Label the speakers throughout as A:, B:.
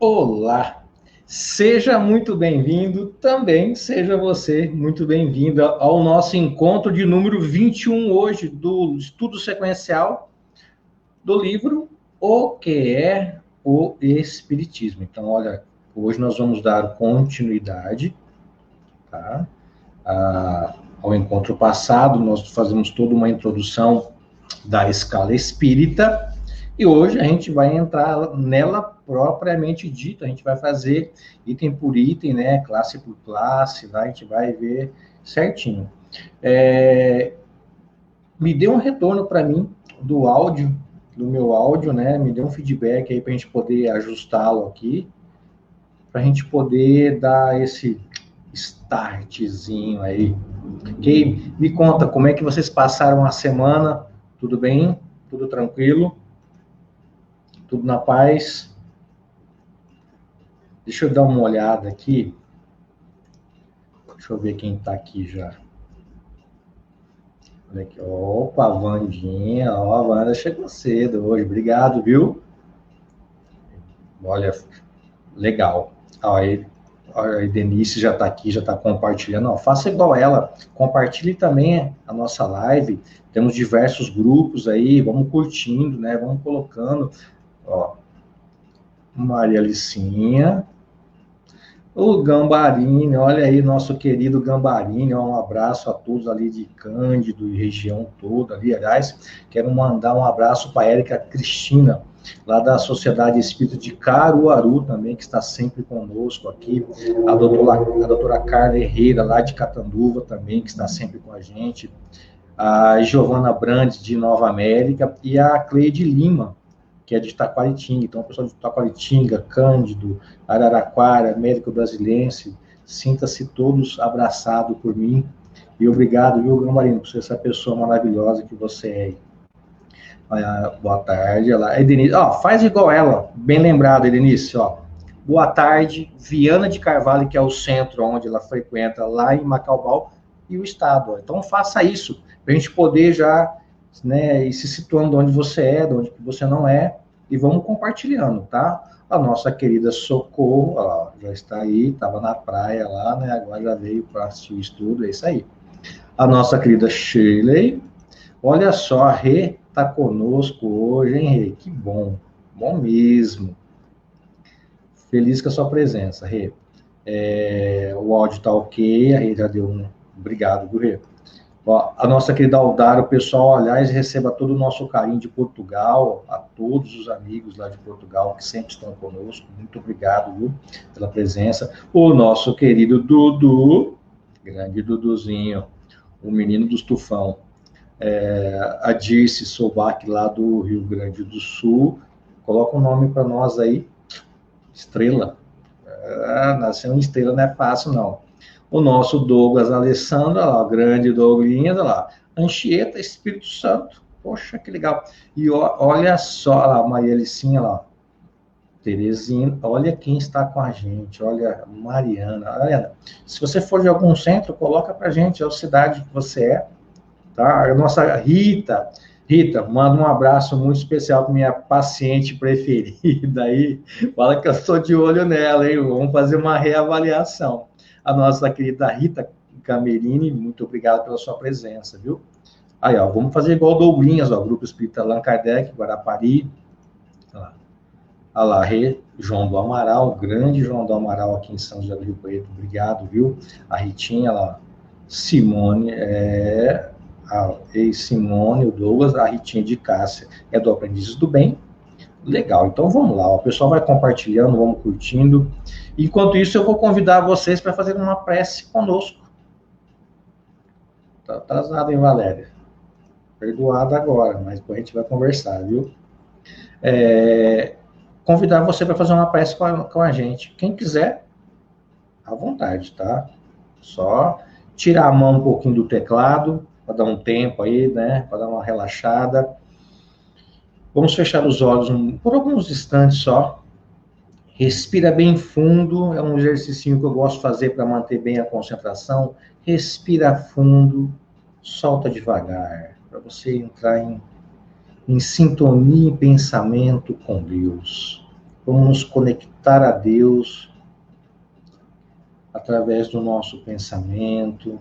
A: Olá, seja muito bem-vindo, também seja você muito bem-vinda ao nosso encontro de número 21 hoje do estudo sequencial do livro O que é o Espiritismo. Então, olha, hoje nós vamos dar continuidade, tá? Ao encontro passado, nós fazemos toda uma introdução da escala espírita, e hoje a gente vai entrar nela propriamente dita, a gente vai fazer item por item, né, classe por classe, lá a gente vai ver certinho. Me dê um retorno para mim do áudio, do meu áudio, né, me dê um feedback aí para a gente poder ajustá-lo aqui, para a gente poder dar esse startzinho aí. Ok? Me conta como é que vocês passaram a semana, tudo bem? Tudo tranquilo? Tudo na paz? Deixa eu dar uma olhada aqui. Deixa eu ver quem está aqui já. Olha aqui. Opa, a Vandinha. Ó, a Wanda chegou cedo hoje. Obrigado, viu? Olha, legal. Ó, a Denise já está aqui, já está compartilhando. Ó, faça igual ela. Compartilhe também a nossa live. Temos diversos grupos aí. Vamos curtindo, né? Vamos colocando. Ó, Maria Alicinha. O Gambarini, olha aí, nosso querido Gambarini, um abraço a todos ali de Cândido e região toda ali, aliás, quero mandar um abraço para a Érica Cristina, lá da Sociedade Espírita de Caruaru também, que está sempre conosco aqui, a doutora Carla Herrera, lá de Catanduva também, que está sempre com a gente, a Giovana Brandes, de Nova América, e a Cleide Lima, que é de Taquaritinga. Então, o pessoal de Taquaritinga, Cândido, Araraquara, Américo Brasilense, sinta-se todos abraçados por mim. E obrigado, viu, Gambarino, por ser essa pessoa maravilhosa que você é. Boa tarde. Olha lá. Edenice, ó, faz igual ela. Bem lembrado, Edenice, ó. Boa tarde, Viana de Carvalho, que é o centro onde ela frequenta, lá em Macaubal, e o estado. Ó. Então, faça isso, para a gente poder já, né, ir se situando onde você é, de onde você não é, e vamos compartilhando, tá? A nossa querida Socorro, ó, já está aí, estava na praia lá, né? Agora já veio para assistir o estudo, é isso aí. A nossa querida Shirley, olha só, a Rê está conosco hoje, hein, Rê? Que bom, bom mesmo. Feliz com a sua presença, Rê. O áudio está ok, a Rê já deu um obrigado, viu, Rê? Ó, a nossa querida Aldara, o pessoal, aliás, receba todo o nosso carinho de Portugal, a todos os amigos lá de Portugal que sempre estão conosco, muito obrigado, viu, pela presença. O nosso querido Dudu, grande Duduzinho, o menino do Tufão, a Dirce Soubac, lá do Rio Grande do Sul, coloca um nome para nós aí, Estrela. Nascer uma estrela não é fácil, não. O nosso Douglas Alessandro, olha lá, o grande Douglinhas, olha lá. Anchieta, Espírito Santo. Poxa, que legal. E olha só, olha lá, Maria Alicinha, lá. Terezinha, olha quem está com a gente. Olha, Mariana. Olha, se você for de algum centro, coloca pra gente a cidade que você é. Tá? A nossa Rita. Rita, manda um abraço muito especial para minha paciente preferida aí. Fala que eu estou de olho nela, hein? Vamos fazer uma reavaliação. A nossa querida Rita Camerini, muito obrigado pela sua presença, viu? Aí, ó, vamos fazer igual o Douglinhas, ó, Grupo Espírita Allan Kardec, Guarapari. Olha lá, João do Amaral, grande João do Amaral aqui em São José do Rio Preto, obrigado, viu? A Ritinha, lá, Simone, a Simone, o Douglas, a Ritinha de Cássia, é do Aprendizes do Bem. Legal, então vamos lá, o pessoal vai compartilhando, vamos curtindo. Enquanto isso, eu vou convidar vocês para fazer uma prece conosco. Tá atrasado, hein, Valéria? Perdoado agora, mas depois a gente vai conversar, viu? Convidar você para fazer uma prece com a gente. Quem quiser, à vontade, tá? Só tirar a mão um pouquinho do teclado, para dar um tempo aí, né? Para dar uma relaxada. Vamos fechar os olhos por alguns instantes só. Respira bem fundo, é um exercício que eu gosto de fazer para manter bem a concentração. Respira fundo, solta devagar, para você entrar em sintonia e pensamento com Deus. Vamos nos conectar a Deus através do nosso pensamento,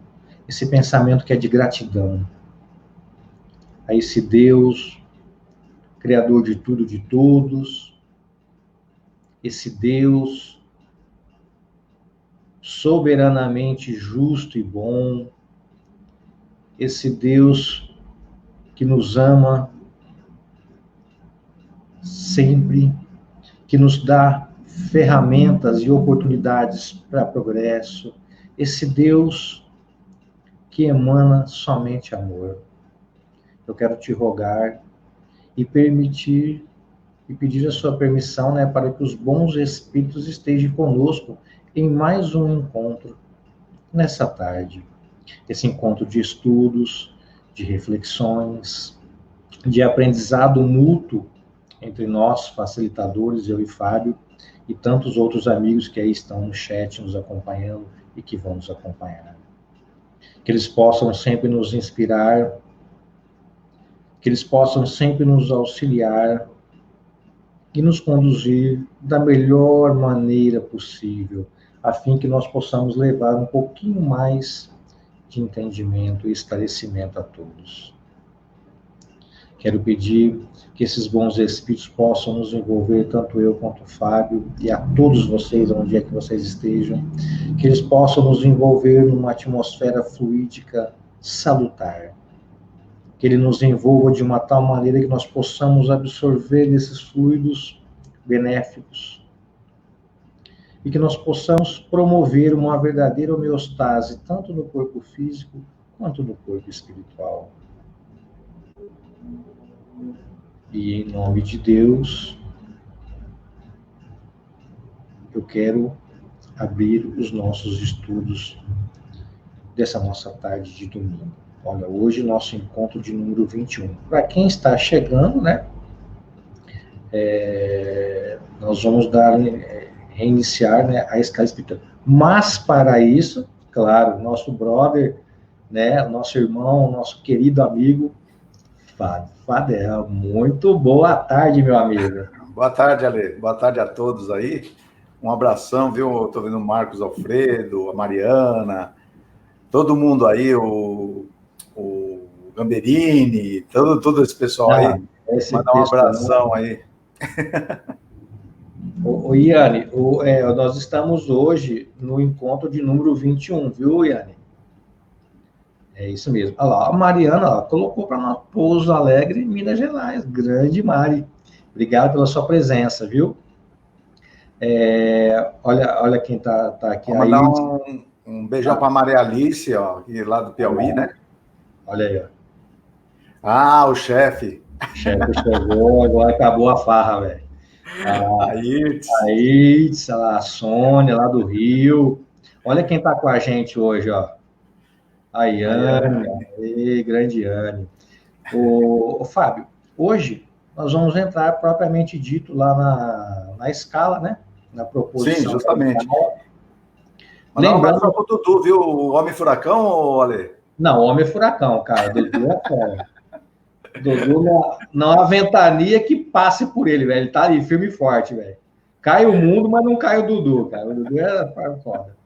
A: esse pensamento que é de gratidão a esse Deus, Criador de tudo, de todos, esse Deus soberanamente justo e bom, esse Deus que nos ama sempre, que nos dá ferramentas e oportunidades para progresso, esse Deus que emana somente amor. Eu quero te rogar e permitir e pedir a sua permissão, né, para que os bons espíritos estejam conosco em mais um encontro nessa tarde. Esse encontro de estudos, de reflexões, de aprendizado mútuo entre nós, facilitadores, eu e Fábio, e tantos outros amigos que aí estão no chat nos acompanhando e que vão nos acompanhar. Que eles possam sempre nos inspirar, que eles possam sempre nos auxiliar e nos conduzir da melhor maneira possível, a fim que nós possamos levar um pouquinho mais de entendimento e esclarecimento a todos. Quero pedir que esses bons espíritos possam nos envolver, tanto eu quanto o Fábio, e a todos vocês, onde é que vocês estejam, que eles possam nos envolver numa atmosfera fluídica salutar, que ele nos envolva de uma tal maneira que nós possamos absorver esses fluidos benéficos e que nós possamos promover uma verdadeira homeostase, tanto no corpo físico quanto no corpo espiritual. E em nome de Deus, eu quero abrir os nossos estudos dessa nossa tarde de domingo. Olha, hoje nosso encontro de número 21. Para quem está chegando, né, nós vamos reiniciar, né, a escala espiritual. Mas para isso, claro, nosso brother, né, nosso irmão, nosso querido amigo, Fadel, muito boa tarde, meu amigo.
B: Boa tarde, Ale. Boa tarde a todos aí. Um abração, viu? Estou vendo o Marcos Alfredo, a Mariana, todo mundo aí, o Gamberini, todo esse pessoal aí. Mandar um abração aí.
A: O Iane, nós estamos hoje no encontro de número 21, viu, Iane? É isso mesmo. Olha lá, a Mariana colocou para nós Pouso Alegre, Minas Gerais. Grande Mari. Obrigado pela sua presença, viu? Olha quem tá aqui.
B: Vou mandar um beijão para a Maria Alice, ó, lá do Piauí, né?
A: Olha aí, ó.
B: Ah, o chefe.
A: O chefe chegou, agora acabou a farra, velho. A Sônia, lá do Rio. Olha quem tá com a gente hoje, ó. A Iane, grande Iane. O Fábio, hoje nós vamos entrar propriamente dito lá na escala, né? Na proposição.
B: Sim, justamente. Lembrando para o Dudu, viu? O Homem Furacão, ou Ale?
A: Não, o Homem Furacão, cara. Dudu é fera. Dudu não há ventania que passe por ele, velho. Ele tá ali firme e forte, velho. Cai o mundo, mas não cai o Dudu, cara. O Dudu é foda.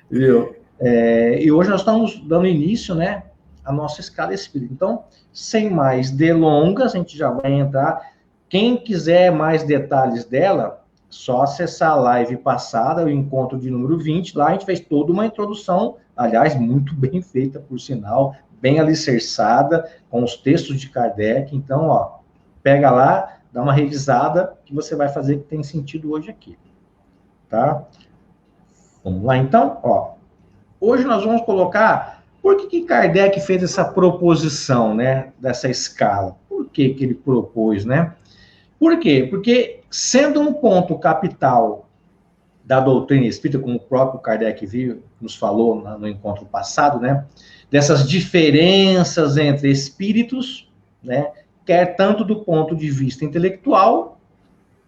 A: Viu? E hoje nós estamos dando início, né, à nossa escala espírita. Então, sem mais delongas, a gente já vai entrar. Quem quiser mais detalhes dela, só acessar a live passada, o encontro de número 20. Lá a gente fez toda uma introdução, aliás, muito bem feita, por sinal, bem alicerçada, com os textos de Kardec. Então, ó, pega lá, dá uma revisada, que você vai fazer que tem sentido hoje aqui. Tá? Vamos lá, então, ó. Hoje nós vamos colocar por que Kardec fez essa proposição, né, dessa escala. Por que ele propôs, né? Por quê? Porque, sendo um ponto capital da doutrina espírita, como o próprio Kardec nos falou no encontro passado, né, dessas diferenças entre espíritos, né, quer tanto do ponto de vista intelectual,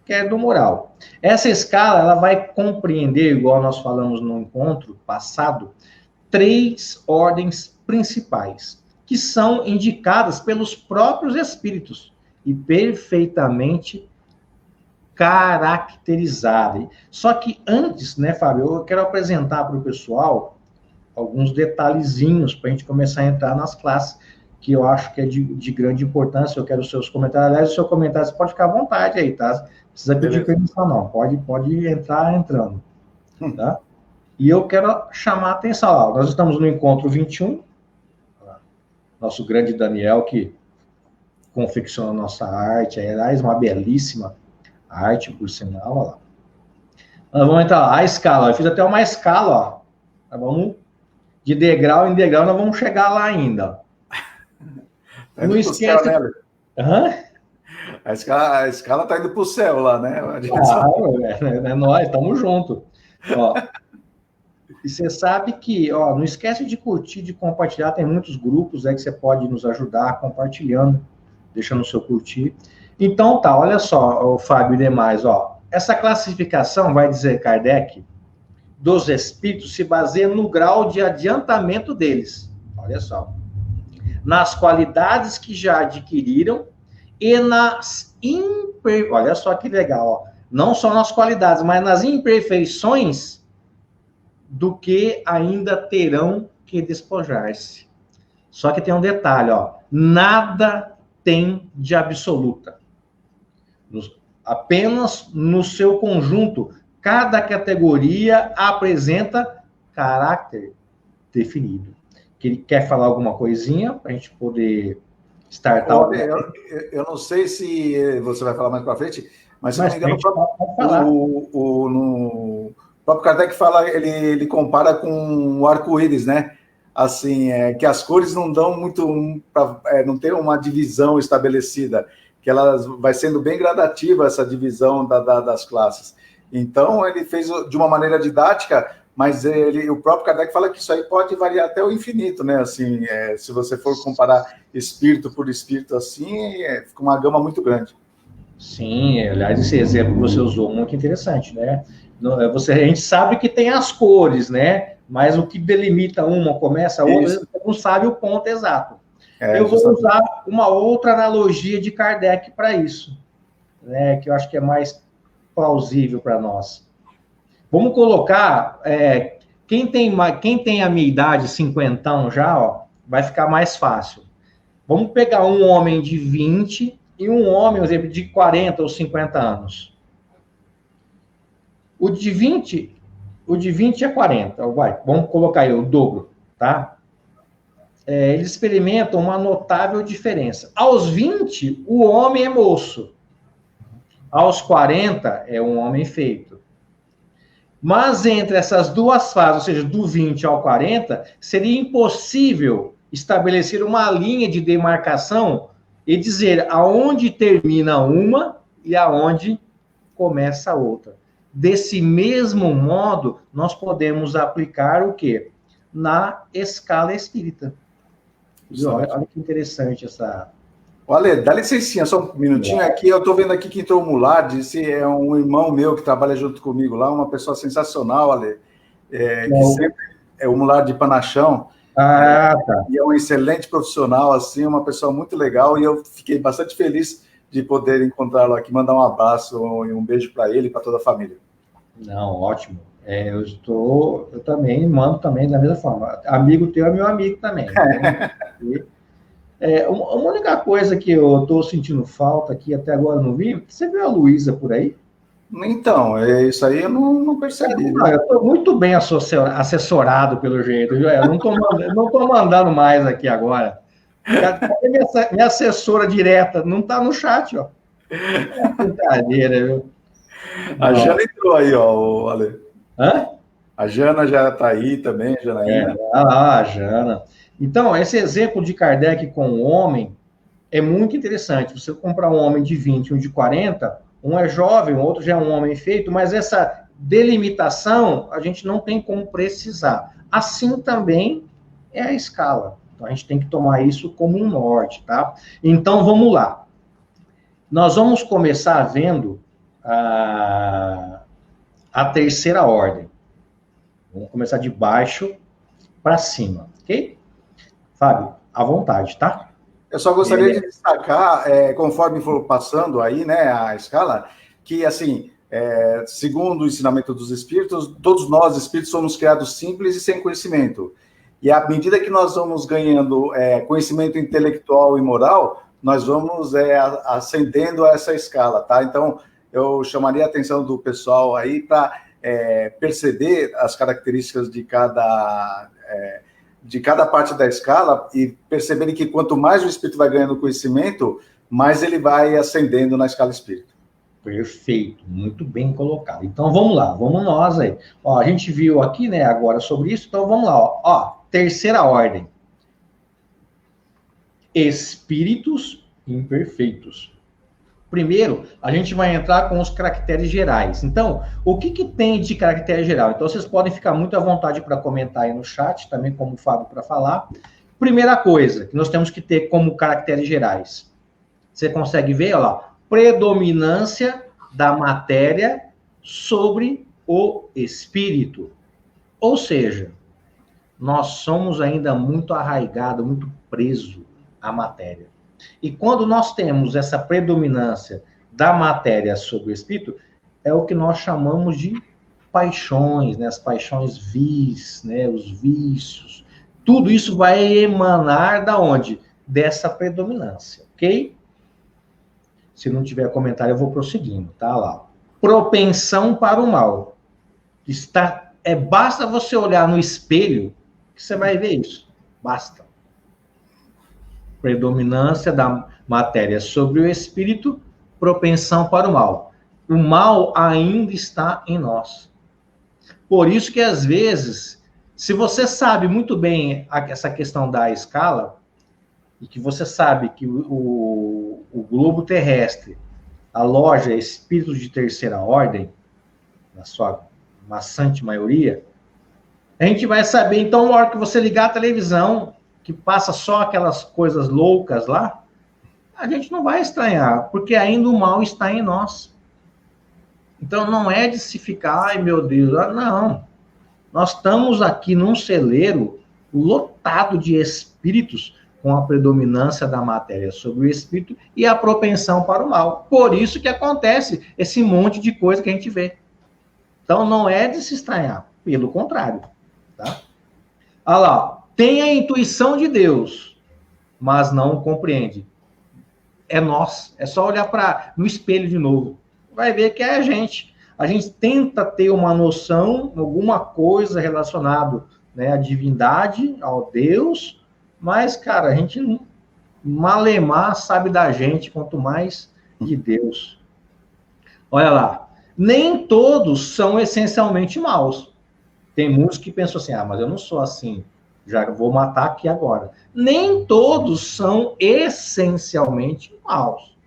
A: quer do moral. Essa escala, ela vai compreender, igual nós falamos no encontro passado, 3 ordens principais, que são indicadas pelos próprios espíritos e perfeitamente caracterizada. Só que antes, né, Fábio, eu quero apresentar para o pessoal alguns detalhezinhos para a gente começar a entrar nas classes, que eu acho que é de grande importância. Eu quero os seus comentários. Aliás, o seu comentário, você pode ficar à vontade aí, tá? Não precisa pedir permissão, não. Pode entrar entrando, tá? E eu quero chamar a atenção. Ó, nós estamos no encontro 21, nosso grande Daniel, que confecciona a nossa arte, aliás, uma belíssima arte, por sinal, ó lá. Nós vamos entrar lá, a escala, eu fiz até uma escala, ó. Nós vamos de degrau em degrau, nós vamos chegar lá ainda.
B: Não esquece... Céu, né?
A: Hã?
B: A escala tá indo para o céu lá, né?
A: É nós, estamos juntos. Ó, e você sabe que, ó, não esquece de curtir, de compartilhar, tem muitos grupos aí que você pode nos ajudar compartilhando, deixando o seu curtir. Então tá, olha só, o Fábio e demais, ó, essa classificação, vai dizer Kardec, dos espíritos se baseia no grau de adiantamento deles, olha só, nas qualidades que já adquiriram e nas olha só que legal, ó, não só nas qualidades, mas nas imperfeições do que ainda terão que despojar-se. Só que tem um detalhe, ó, nada tem de absoluta. Apenas no seu conjunto, cada categoria apresenta caráter definido. Que ele quer falar alguma coisinha para a gente poder startar?
B: Olha, eu não sei se você vai falar mais para frente, mas se não me engano, no próprio Kardec fala, ele compara com o arco-íris, né? Assim, que as cores não dão muito, não tem uma divisão estabelecida, que ela vai sendo bem gradativa, essa divisão das classes. Então, ele fez de uma maneira didática, mas o próprio Kardec fala que isso aí pode variar até o infinito, né? Assim, se você for comparar espírito por espírito assim, fica uma gama muito grande.
A: Sim, aliás, esse exemplo que você usou, muito interessante, né? A gente sabe que tem as cores, né? Mas o que delimita uma, começa a outra, você não sabe o ponto exato. Eu vou usar uma outra analogia de Kardec para isso, né? Que eu acho que é mais plausível para nós. Vamos colocar, quem tem a minha idade, 50 já, ó, vai ficar mais fácil. Vamos pegar um homem de 20 e um homem, por exemplo, de 40 ou 50 anos. O de 20 é 40, vamos colocar aí o dobro, tá? Eles experimentam uma notável diferença. Aos 20, o homem é moço. Aos 40, é um homem feito. Mas entre essas duas fases, ou seja, do 20 ao 40, seria impossível estabelecer uma linha de demarcação e dizer aonde termina uma e aonde começa a outra. Desse mesmo modo, nós podemos aplicar o quê? Na escala espírita. Olha que interessante essa...
B: Olha, dá licencinha, só um minutinho aqui. Eu estou vendo aqui que entrou o Mulard, esse é um irmão meu que trabalha junto comigo lá, uma pessoa sensacional, Ale, que sempre é o Mulard de Panachão.
A: Tá.
B: E é um excelente profissional, assim, uma pessoa muito legal, e eu fiquei bastante feliz de poder encontrá-lo aqui, mandar um abraço e um beijo para ele e para toda a família.
A: Não, ótimo. Eu também mando também da mesma forma. Amigo teu é meu amigo também. Uma única coisa que eu estou sentindo falta aqui, até agora não vi, você viu a Luísa por aí?
B: Então, isso aí eu não percebi.
A: Eu estou muito bem assessorado, pelo jeito. Eu não estou mandando mais aqui agora. Cadê minha assessora direta? Não está no chat, ó. Brincadeira, viu?
B: A Jana entrou aí, ó, Ale.
A: Hã?
B: A Jana já está aí também, Janaína.
A: A Jana. Então, esse exemplo de Kardec com o homem é muito interessante. Você comprar um homem de 20 e um de 40, um é jovem, o outro já é um homem feito, mas essa delimitação a gente não tem como precisar. Assim também é a escala. Então, a gente tem que tomar isso como um norte, tá? Então, vamos lá. Nós vamos começar vendo a terceira ordem. Vamos começar de baixo para cima, ok? Fábio, à vontade, tá?
B: Eu só gostaria de destacar, conforme for passando aí, né, a escala, que, assim, segundo o ensinamento dos espíritos, todos nós, espíritos, somos criados simples e sem conhecimento. E à medida que nós vamos ganhando conhecimento intelectual e moral, nós vamos ascendendo a essa escala, tá? Então, eu chamaria a atenção do pessoal aí para perceber as características de cada parte da escala e perceberem que quanto mais o espírito vai ganhando conhecimento, mais ele vai ascendendo na escala espírita.
A: Perfeito, muito bem colocado. Então, vamos lá, vamos nós aí. Ó, a gente viu aqui, né, agora sobre isso, então vamos lá, ó, terceira ordem. Espíritos imperfeitos. Primeiro, a gente vai entrar com os caracteres gerais. Então, o que tem de caractere geral? Então, vocês podem ficar muito à vontade para comentar aí no chat, também como o Fábio para falar. Primeira coisa que nós temos que ter como caracteres gerais. Você consegue ver, olha lá, predominância da matéria sobre o espírito. Ou seja, nós somos ainda muito arraigados, muito presos à matéria. E quando nós temos essa predominância da matéria sobre o espírito, é o que nós chamamos de paixões, né? As paixões vis, né? Os vícios. Tudo isso vai emanar da onde? Dessa predominância, ok? Se não tiver comentário, eu vou prosseguindo, tá lá. Propensão para o mal. Basta você olhar no espelho que você vai ver isso. Basta. Predominância da matéria sobre o espírito, propensão para o mal. O mal ainda está em nós. Por isso que, às vezes, se você sabe muito bem essa questão da escala, e que você sabe que o globo terrestre aloja espíritos de terceira ordem, na sua maçante maioria, a gente vai saber, então, na hora que você ligar a televisão, que passa só aquelas coisas loucas lá, a gente não vai estranhar, porque ainda o mal está em nós. Então, não é de se ficar, ai meu Deus, não. Nós estamos aqui num celeiro lotado de espíritos com a predominância da matéria sobre o espírito e a propensão para o mal. Por isso que acontece esse monte de coisa que a gente vê. Então, não é de se estranhar, pelo contrário. Tá? Olha lá, tem a intuição de Deus, mas não compreende. É nós. É só olhar no espelho de novo. Vai ver que é a gente. A gente tenta ter uma noção, alguma coisa relacionada, né, à divindade, ao Deus, mas, cara, a gente malemar sabe da gente, quanto mais de Deus. Olha lá. Nem todos são essencialmente maus. Tem muitos que pensam assim, mas eu não sou assim, já vou matar aqui agora. Nem todos são essencialmente maus,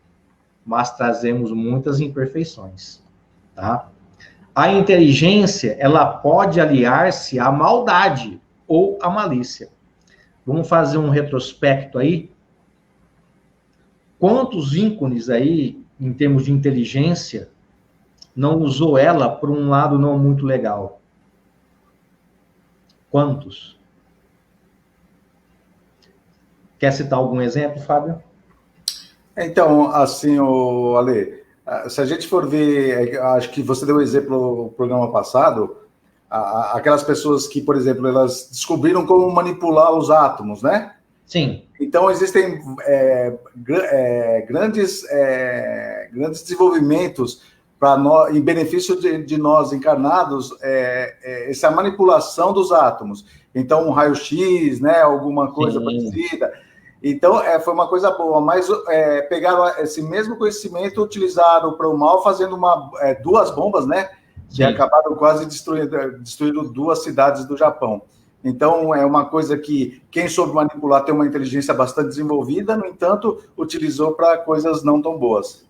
A: mas trazemos muitas imperfeições, tá? A inteligência, ela pode aliar-se à maldade ou à malícia. Vamos fazer um retrospecto aí. Quantos ícones aí, em termos de inteligência, não usou ela por um lado não muito legal? Quantos? Quer citar algum exemplo, Fábio?
B: Então, assim, Ale, se a gente for ver, acho que você deu um exemplo no programa passado, aquelas pessoas que, por exemplo, elas descobriram como manipular os átomos, né?
A: Sim.
B: Então, existem grandes desenvolvimentos em benefício de nós encarnados, essa manipulação dos átomos. Então, um raio-x, né, alguma coisa parecida. Então, foi uma coisa boa, mas pegaram esse mesmo conhecimento, utilizaram para o mal, fazendo duas bombas, né? Que acabaram quase destruindo 2 cidades do Japão. Então, é uma coisa que quem soube manipular tem uma inteligência bastante desenvolvida, no entanto, utilizou para coisas não tão boas.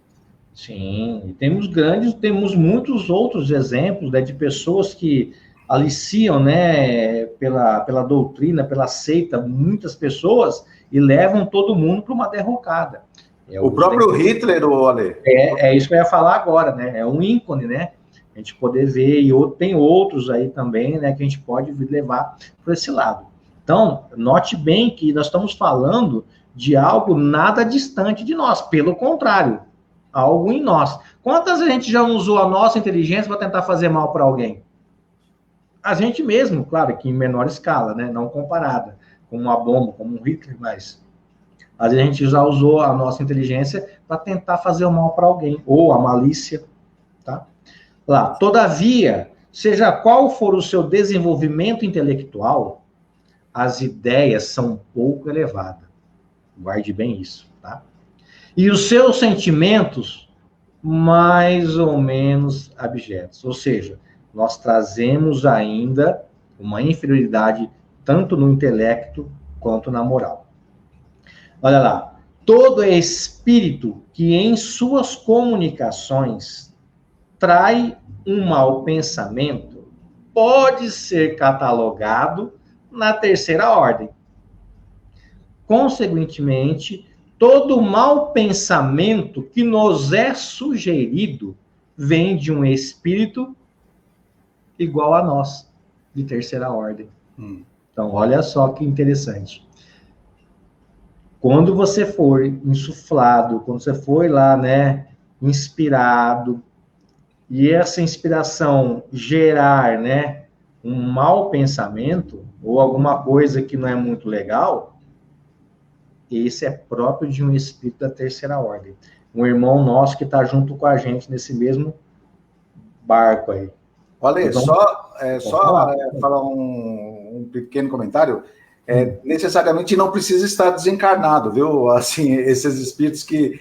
A: Sim, temos muitos outros exemplos, né, de pessoas que aliciam, né, pela doutrina, pela seita, muitas pessoas, e levam todo mundo para uma derrocada.
B: O próprio Hitler, Ale.
A: É isso que eu ia falar agora, né? É um ícone, né? A gente poder ver, e tem outros aí também, né, que a gente pode levar para esse lado. Então, note bem que nós estamos falando de algo nada distante de nós, pelo contrário, algo em nós. Quantas vezes a gente já usou a nossa inteligência para tentar fazer mal para alguém? A gente mesmo, claro que em menor escala, né? Não comparada, como uma bomba, como um Hitler, mas às vezes a gente já usou a nossa inteligência para tentar fazer o mal para alguém, ou a malícia, tá? Lá, todavia, seja qual for o seu desenvolvimento intelectual, as ideias são pouco elevadas. Guarde bem isso, tá? E os seus sentimentos, mais ou menos abjetos. Ou seja, nós trazemos ainda uma inferioridade tanto no intelecto quanto na moral. Olha lá, todo espírito que em suas comunicações trai um mau pensamento pode ser catalogado na terceira ordem. Consequentemente, todo mau pensamento que nos é sugerido vem de um espírito igual a nós, de terceira ordem. Então, olha só que interessante. Quando você for insuflado, quando você for lá, né, inspirado, e essa inspiração gerar, né, um mau pensamento, ou alguma coisa que não é muito legal, esse é próprio de um espírito da terceira ordem. Um irmão nosso que está junto com a gente nesse mesmo barco aí.
B: Olha, então, falar um pequeno comentário. Necessariamente não precisa estar desencarnado, viu? Assim, esses espíritos que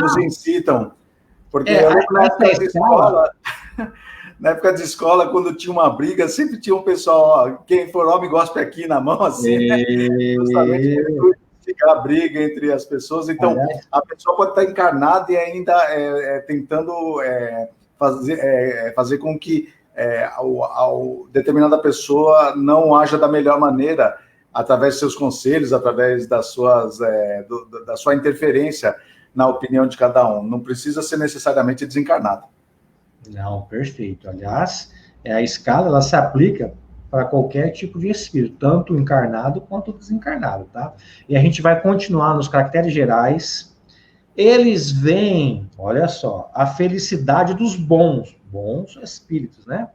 B: nos incitam. Porque na época de escola, quando tinha uma briga, sempre tinha um pessoal, ó, quem for homem, gospe aqui na mão, assim, né? Justamente a briga entre as pessoas. Então, a pessoa pode estar encarnada e ainda tentando fazer com que determinada pessoa não haja da melhor maneira, através de seus conselhos, através da sua interferência na opinião de cada um. Não precisa ser necessariamente desencarnado.
A: Não, perfeito. Aliás, a escala ela se aplica para qualquer tipo de espírito, tanto encarnado quanto desencarnado, tá? E a gente vai continuar nos caracteres gerais. Eles veem, olha só, a felicidade dos bons espíritos, né?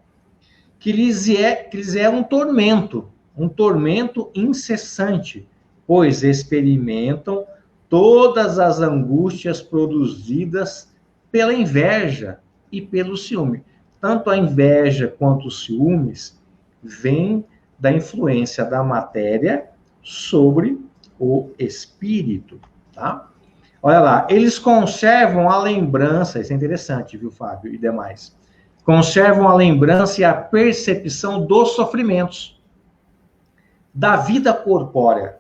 A: Que lhes é um tormento incessante, pois experimentam todas as angústias produzidas pela inveja e pelo ciúme. Tanto a inveja quanto os ciúmes vêm da influência da matéria sobre o espírito, tá? Olha lá, eles conservam a lembrança, isso é interessante, viu, Fábio, e demais. Conservam a lembrança e a percepção dos sofrimentos da vida corpórea.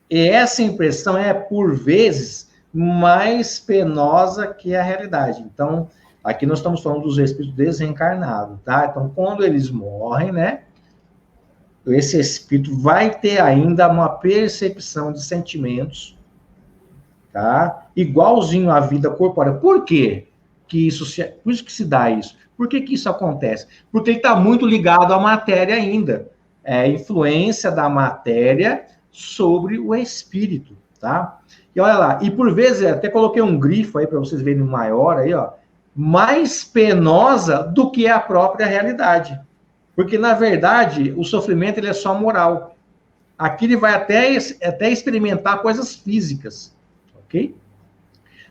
A: E essa impressão é, por vezes, mais penosa que a realidade. Então, aqui nós estamos falando dos espíritos desencarnados, tá? Então, quando eles morrem, né, esse espírito vai ter ainda uma percepção de sentimentos, tá? Igualzinho à vida corpórea. Por quê? Por isso que se dá isso. Por que isso acontece? Porque ele está muito ligado à matéria ainda. É a influência da matéria sobre o espírito, tá? E olha lá, e por vezes, até coloquei um grifo aí para vocês verem maior aí, ó, mais penosa do que a própria realidade. Porque, na verdade, o sofrimento ele é só moral. Aqui ele vai até experimentar coisas físicas, ok?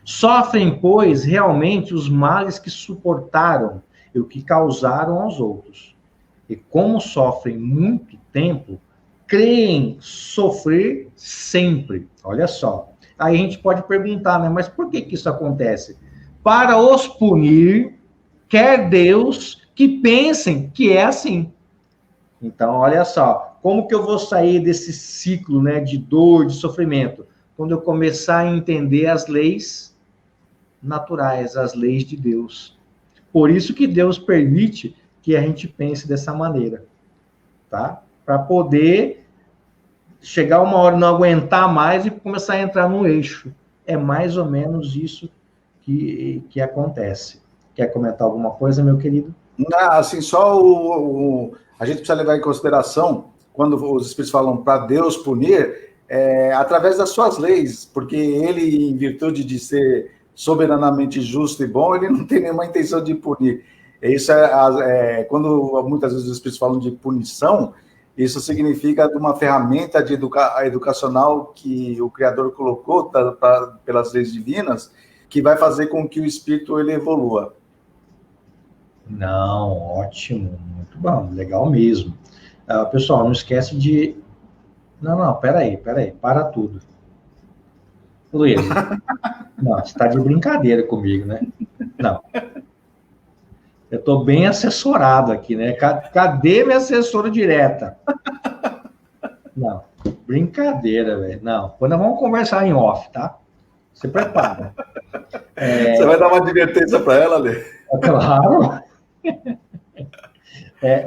A: Sofrem, pois, realmente os males que suportaram e o que causaram aos outros. E como sofrem muito tempo, creem sofrer sempre. Olha só. Aí a gente pode perguntar, né? Mas por que isso acontece? Para os punir, quer Deus que pensem que é assim. Então, olha só. Como que eu vou sair desse ciclo, né, de dor, de sofrimento? Quando eu começar a entender as leis naturais, as leis de Deus. Por isso que Deus permite que a gente pense dessa maneira, tá? Para poder chegar uma hora, não aguentar mais e começar a entrar no eixo. É mais ou menos isso que acontece. Quer comentar alguma coisa, meu querido?
B: Não, assim, só a gente precisa levar em consideração, quando os espíritos falam para Deus punir, através das suas leis, porque ele, em virtude de soberanamente justo e bom, ele não tem nenhuma intenção de punir. Isso quando muitas vezes os espíritos falam de punição, isso significa de uma ferramenta educacional que o Criador colocou pelas leis divinas, que vai fazer com que o espírito ele evolua.
A: Não, ótimo, muito bom, legal mesmo. Pessoal, não esquece de... Não, peraí, para tudo. Luiz, não, você está de brincadeira comigo, né? Não. Eu estou bem assessorado aqui, né? Cadê minha assessora direta? Não, brincadeira, velho. Não, quando nós vamos conversar em off, tá? Se prepara.
B: Você vai dar uma advertência para ela, Lê?
A: Claro.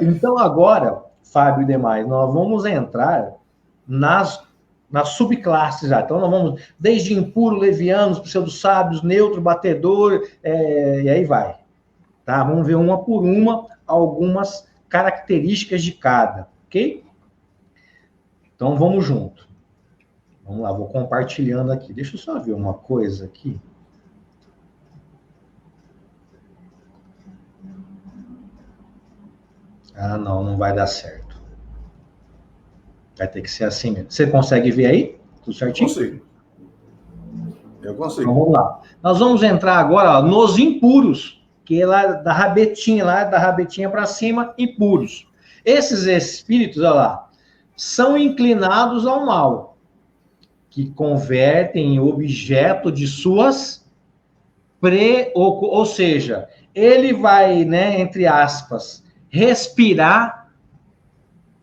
A: Então, agora, Fábio e demais, nós vamos entrar nas subclasses já. Então, nós vamos desde impuro, levianos, pseudo-sábios, neutro, batedor, e aí vai. Tá? Vamos ver uma por uma algumas características de cada, ok? Então, vamos junto. Vamos lá, vou compartilhando aqui. Deixa eu só ver uma coisa aqui. Não vai dar certo. Vai ter que ser assim mesmo. Você consegue ver aí? Tudo certinho?
B: Eu consigo.
A: Então, vamos lá. Nós vamos entrar agora nos impuros, que é lá da rabetinha para cima, impuros. Esses espíritos, olha lá, são inclinados ao mal, que convertem em objeto de suas ou seja, ele vai, né, entre aspas, respirar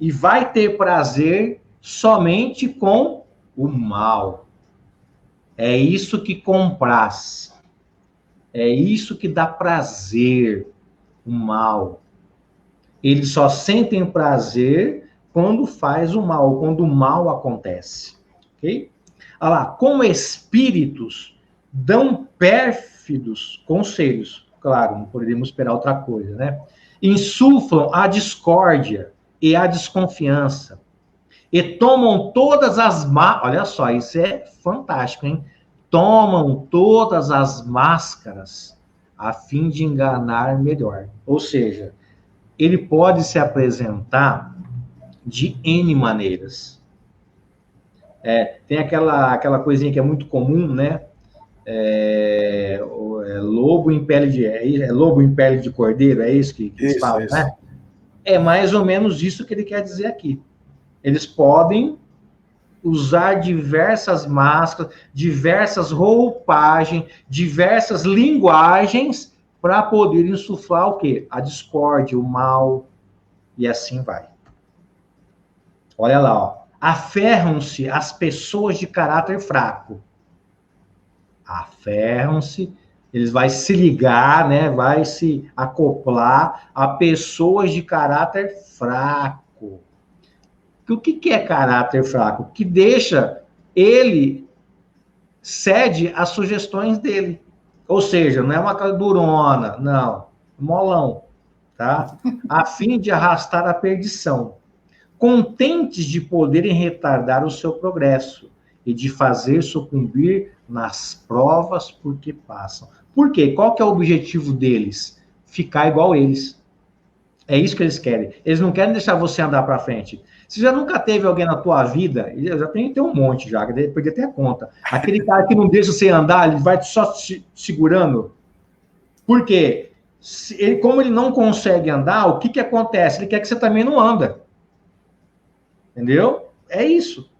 A: e vai ter prazer somente com o mal. É isso que compraz. É isso que dá prazer, o mal. Eles só sentem prazer quando faz o mal, quando o mal acontece. Ok? Olha lá, como espíritos dão pérfidos conselhos. Claro, não poderíamos esperar outra coisa, né? Insuflam a discórdia e a desconfiança. E tomam todas as... Olha só, isso é fantástico, hein? Tomam todas as máscaras a fim de enganar melhor. Ou seja, ele pode se apresentar de N maneiras. Tem aquela coisinha que é muito comum, né? Lobo em pele de... lobo em pele de cordeiro, é isso que eles falam, né? É mais ou menos isso que ele quer dizer aqui. Eles podem usar diversas máscaras, diversas roupagens, diversas linguagens para poder insuflar o quê? A discórdia, o mal, e assim vai. Olha lá, ó. Aferram-se as pessoas de caráter fraco. Aferram-se, eles vão se ligar, né? Vai se acoplar a pessoas de caráter fraco. O que é caráter fraco? Que deixa ele cede às sugestões dele. Ou seja, não é uma cara durona, não. Molão, tá? A fim de arrastar a perdição. Contentes de poderem retardar o seu progresso e de fazer sucumbir nas provas por que passam. Por quê? Qual que é o objetivo deles? Ficar igual eles. É isso que eles querem. Eles não querem deixar você andar para frente. Você já nunca teve alguém na tua vida, eu já tenho um monte já, que perdi até a conta. Aquele cara que não deixa você andar, ele vai só te segurando. Por quê? Como ele não consegue andar, o que acontece? Ele quer que você também não anda. Entendeu? É isso.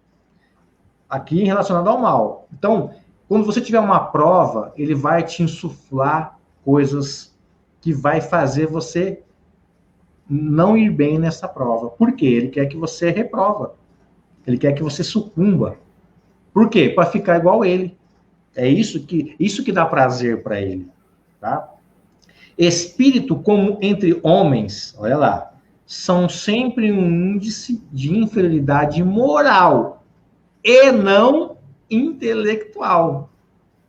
A: Aqui relacionado ao mal. Então, quando você tiver uma prova, ele vai te insuflar coisas que vai fazer você não ir bem nessa prova. Por quê? Ele quer que você reprova. Ele quer que você sucumba. Por quê? Para ficar igual ele. É isso que dá prazer para ele. Tá? Espírito como entre homens, olha lá, são sempre um índice de inferioridade moral e não intelectual.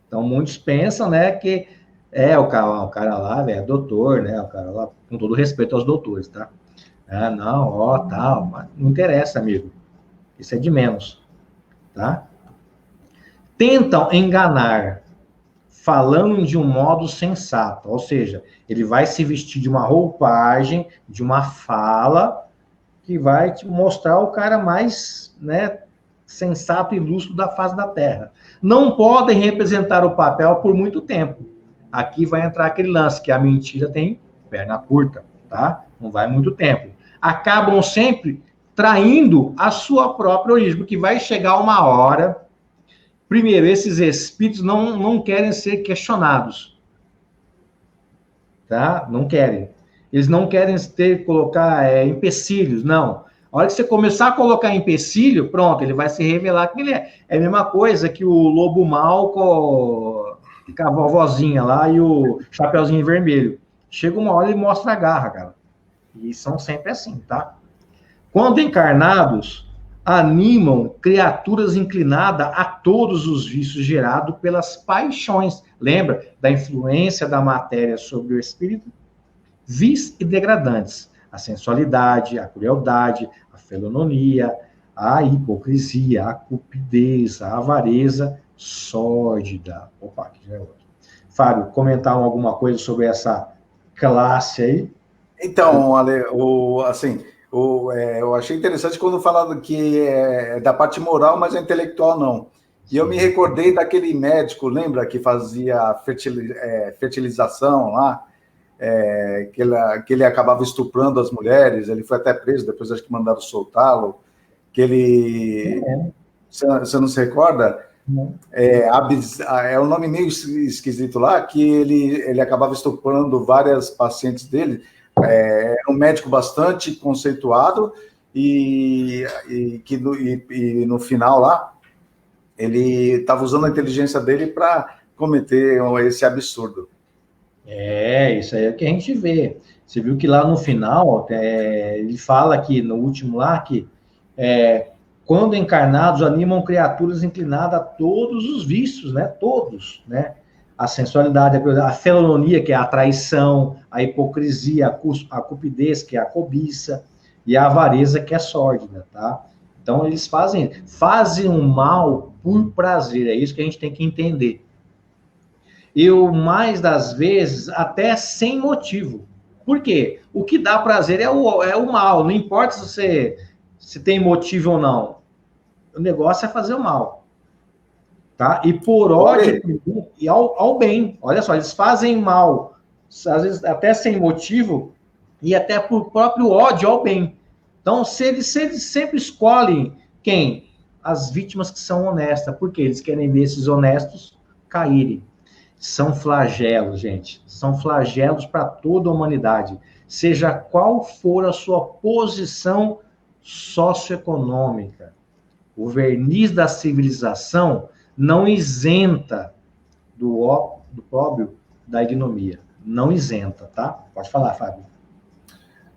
A: Então, muitos pensam, né, que o cara lá, velho, é doutor, né? O cara lá, com todo respeito aos doutores, tá? Tal, mas não interessa, amigo. Isso é de menos, tá? Tentam enganar, falando de um modo sensato, ou seja, ele vai se vestir de uma roupagem, de uma fala, que vai te mostrar o cara mais, né, sensato e lúcido da face da Terra. Não podem representar o papel por muito tempo. Aqui vai entrar aquele lance, que a mentira tem perna curta, tá? Não vai muito tempo. Acabam sempre traindo a sua própria origem, porque vai chegar uma hora. Primeiro, esses espíritos não querem ser questionados, tá? Não querem. Eles não querem colocar empecilhos, não. A hora que você começar a colocar empecilho, pronto, ele vai se revelar que ele é. É a mesma coisa que o lobo mau com a vovozinha lá e o Chapeuzinho Vermelho. Chega uma hora e mostra a garra, cara. E são sempre assim, tá? Quando encarnados, animam criaturas inclinadas a todos os vícios gerados pelas paixões. Lembra da influência da matéria sobre o espírito? Vis e degradantes. A sensualidade, a crueldade, a felononia, a hipocrisia, a cupidez, a avareza sórdida. Opa, aqui já é outro. Fábio, comentar alguma coisa sobre essa classe aí?
B: Então, Ale, eu achei interessante quando falaram que é da parte moral, mas é intelectual não. E eu me recordei daquele médico, lembra, que fazia fertilização lá, que ele acabava estuprando as mulheres, ele foi até preso, depois acho que mandaram soltá-lo, que ele... Você não se recorda? É um nome meio esquisito lá, que ele acabava estuprando várias pacientes dele. É um médico bastante conceituado e no final lá, ele estava usando a inteligência dele para cometer esse absurdo.
A: Isso aí é o que a gente vê. Você viu que lá no final, ele fala aqui, no último lá, que quando encarnados, animam criaturas inclinadas a todos os vícios, né? Todos, né? A sensualidade, a felononia, que é a traição, a hipocrisia, a cupidez, que é a cobiça, e a avareza, que é sórdida, tá? Então, eles fazem um mal por prazer, é isso que a gente tem que entender. E mais das vezes, até sem motivo. Por quê? O que dá prazer é o mal, não importa se tem motivo ou não. O negócio é fazer o mal. Tá? E por ódio e ao bem. Olha só, eles fazem mal, às vezes até sem motivo, e até por próprio ódio ao bem. Então, eles sempre escolhem quem? As vítimas que são honestas. Porque eles querem ver esses honestos caírem. São flagelos, gente. São flagelos para toda a humanidade. Seja qual for a sua posição socioeconômica. O verniz da civilização não isenta do óbvio da ignomia. Não isenta, tá? Pode falar, Fábio.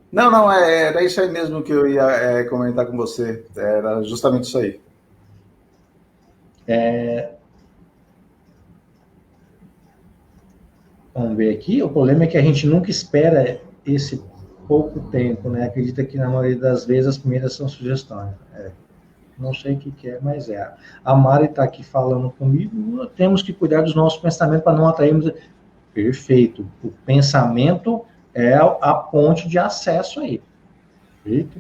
B: Não, era isso aí mesmo que eu ia comentar com você. Era justamente isso aí.
A: Vamos ver aqui. O problema é que a gente nunca espera esse pouco tempo, né? Acredita que na maioria das vezes as primeiras são sugestões. Não sei o que é, mas A Mari está aqui falando comigo. Temos que cuidar dos nossos pensamentos para não atrairmos. Perfeito. O pensamento é a ponte de acesso aí. Perfeito.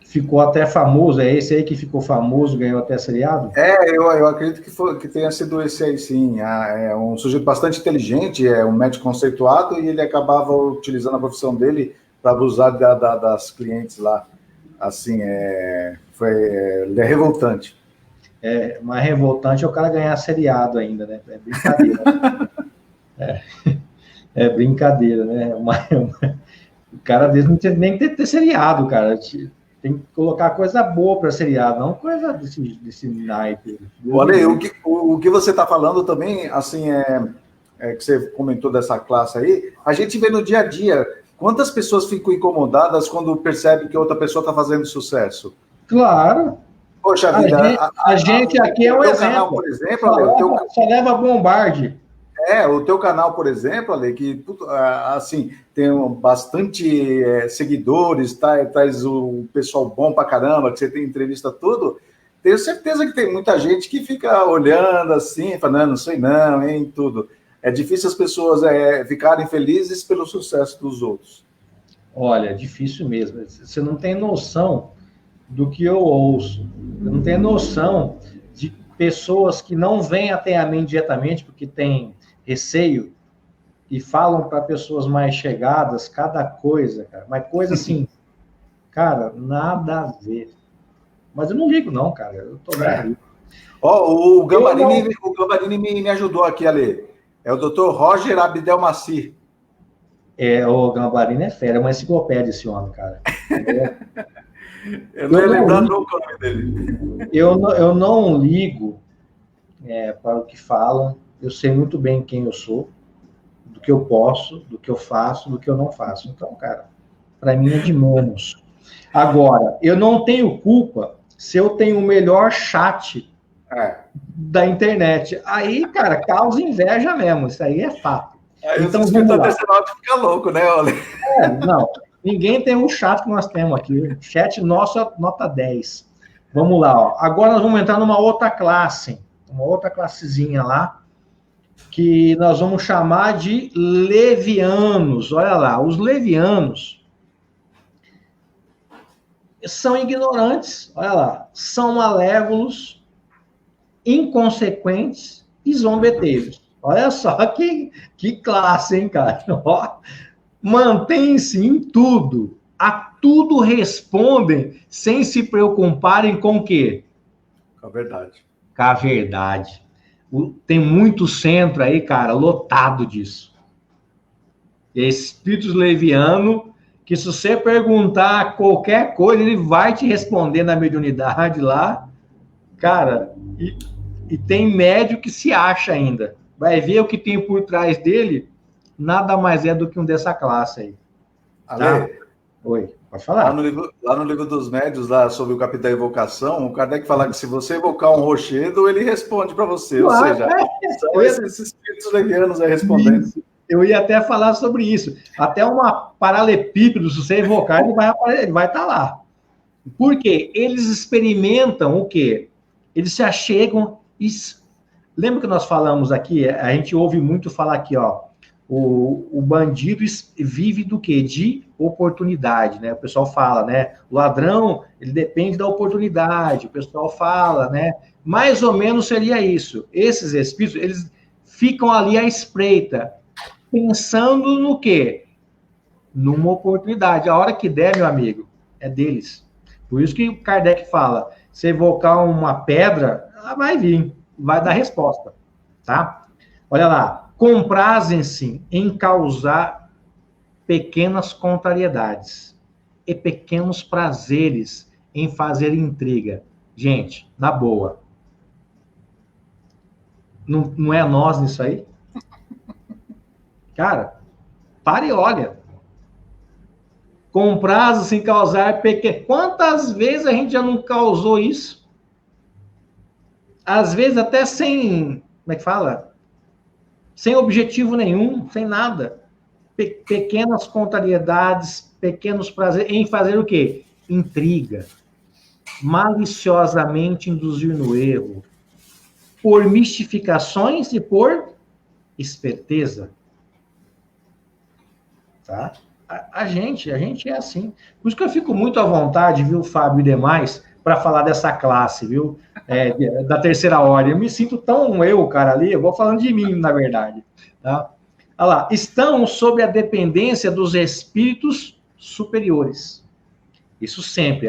A: Ficou até famoso, é esse aí que ficou famoso, ganhou até seriado?
B: Eu acredito que tenha sido esse aí, sim. É um sujeito bastante inteligente, é um médico conceituado, e ele acabava utilizando a profissão dele para abusar das clientes lá. Assim, ele é revoltante.
A: Mas revoltante é o cara ganhar seriado ainda, né? É brincadeira. É brincadeira, né? O cara desse não tinha nem que ter seriado, cara. Tem que colocar coisa boa para seriado, não coisa desse naipe.
B: Olha, o que você está falando também, assim, que você comentou dessa classe aí, a gente vê no dia a dia. Quantas pessoas ficam incomodadas quando percebem que outra pessoa está fazendo sucesso?
A: Claro.
B: Poxa vida.
A: A gente aqui é um exemplo.
B: Canal, por exemplo,
A: só leva bombarde.
B: O teu canal, por exemplo, Ale, que assim, tem bastante seguidores, traz o pessoal bom pra caramba, que você tem entrevista tudo. Tenho certeza que tem muita gente que fica olhando assim, falando, não sei não, hein, tudo. É difícil as pessoas ficarem felizes pelo sucesso dos outros.
A: Olha, é difícil mesmo. Você não tem noção do que eu ouço. Eu não tenho noção de pessoas que não vêm até a mim diretamente porque têm receio e falam para pessoas mais chegadas cada coisa, cara. Mas coisa assim, cara, nada a ver. Mas eu não ligo, não, cara. Eu tô nem aí.
B: Ó, o Gambarini me ajudou aqui a ler. É o Dr. Roger Abdelmaci.
A: O Gambarini é fera, é uma enciclopédia esse homem, cara.
B: Eu não ia lembrar nunca o nome dele.
A: Eu não ligo para o que falam. Eu sei muito bem quem eu sou, do que eu posso, do que eu faço, do que eu não faço. Então, cara, para mim é de menos. Agora, eu não tenho culpa se eu tenho o melhor chat da internet. Aí, cara, causa inveja mesmo. Isso aí é fato.
B: Aí então, os escritores fica louco, né, Olha?
A: Não. Ninguém tem um chat que nós temos aqui. O chat nosso é nota 10. Vamos lá, ó. Agora nós vamos entrar numa outra classe. Uma outra classezinha lá, que nós vamos chamar de levianos. Olha lá, os levianos são ignorantes, olha lá, são malévolos, inconsequentes e zombeteiros. Olha só que classe, hein, cara? Mantém-se em tudo, a tudo respondem sem se preocuparem com o quê?
B: Com a verdade.
A: Com a verdade. Tem muito centro aí, cara, lotado disso. Espíritos levianos, que se você perguntar qualquer coisa, ele vai te responder na mediunidade lá, cara, e tem médio que se acha ainda. Vai ver o que tem por trás dele, nada mais é do que um dessa classe aí.
B: Tá?
A: Oi, pode falar.
B: Lá no livro dos médios, lá sobre o capítulo da evocação, o Kardec fala que se você evocar um rochedo, ele responde para você. Claro, ou seja, são esses espíritos levianos aí respondendo.
A: Isso. Eu ia até falar sobre isso. Até uma paralepípedo, se você evocar, ele vai estar lá. Por quê? Eles experimentam o quê? Eles se achegam. Lembra que nós falamos aqui? A gente ouve muito falar aqui, ó. O bandido vive do quê? De oportunidade, né? O pessoal fala, né? O ladrão, ele depende da oportunidade. O pessoal fala, né? Mais ou menos seria isso. Esses espíritos, eles ficam ali à espreita, pensando no quê? Numa oportunidade. A hora que der, meu amigo, é deles. Por isso que o Kardec fala, se evocar uma pedra, ela vai vir, vai dar resposta, tá? Olha lá, comprazem-se em causar pequenas contrariedades e pequenos prazeres em fazer intriga. Gente, na boa. Não é nós nisso aí? Cara, para e olha. Comprazem-se em causar pequenas... Quantas vezes a gente já não causou isso? Às vezes até sem... Como é que fala? Sem objetivo nenhum, sem nada. Pequenas contrariedades, pequenos prazeres, em fazer o quê? Intriga. Maliciosamente induzir no erro. Por mistificações e por esperteza. Tá? A gente é assim. Por isso que eu fico muito à vontade, viu, Fábio e demais, para falar dessa classe, viu? Da terceira ordem. Eu me sinto tão cara, ali, eu vou falando de mim, na verdade. Tá? Olha lá, estão sob a dependência dos espíritos superiores. Isso sempre.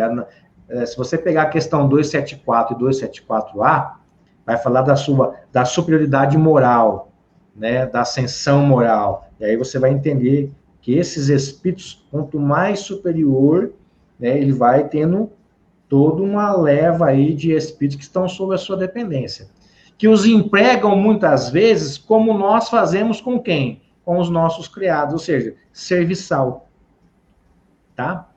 A: Se você pegar a questão 274 e 274A, vai falar da superioridade moral, né, da ascensão moral. E aí você vai entender que esses espíritos, quanto mais superior, né, ele vai tendo toda uma leva aí de espíritos que estão sob a sua dependência. Que os empregam muitas vezes como nós fazemos com quem? Com os nossos criados, ou seja, serviçal. Tá?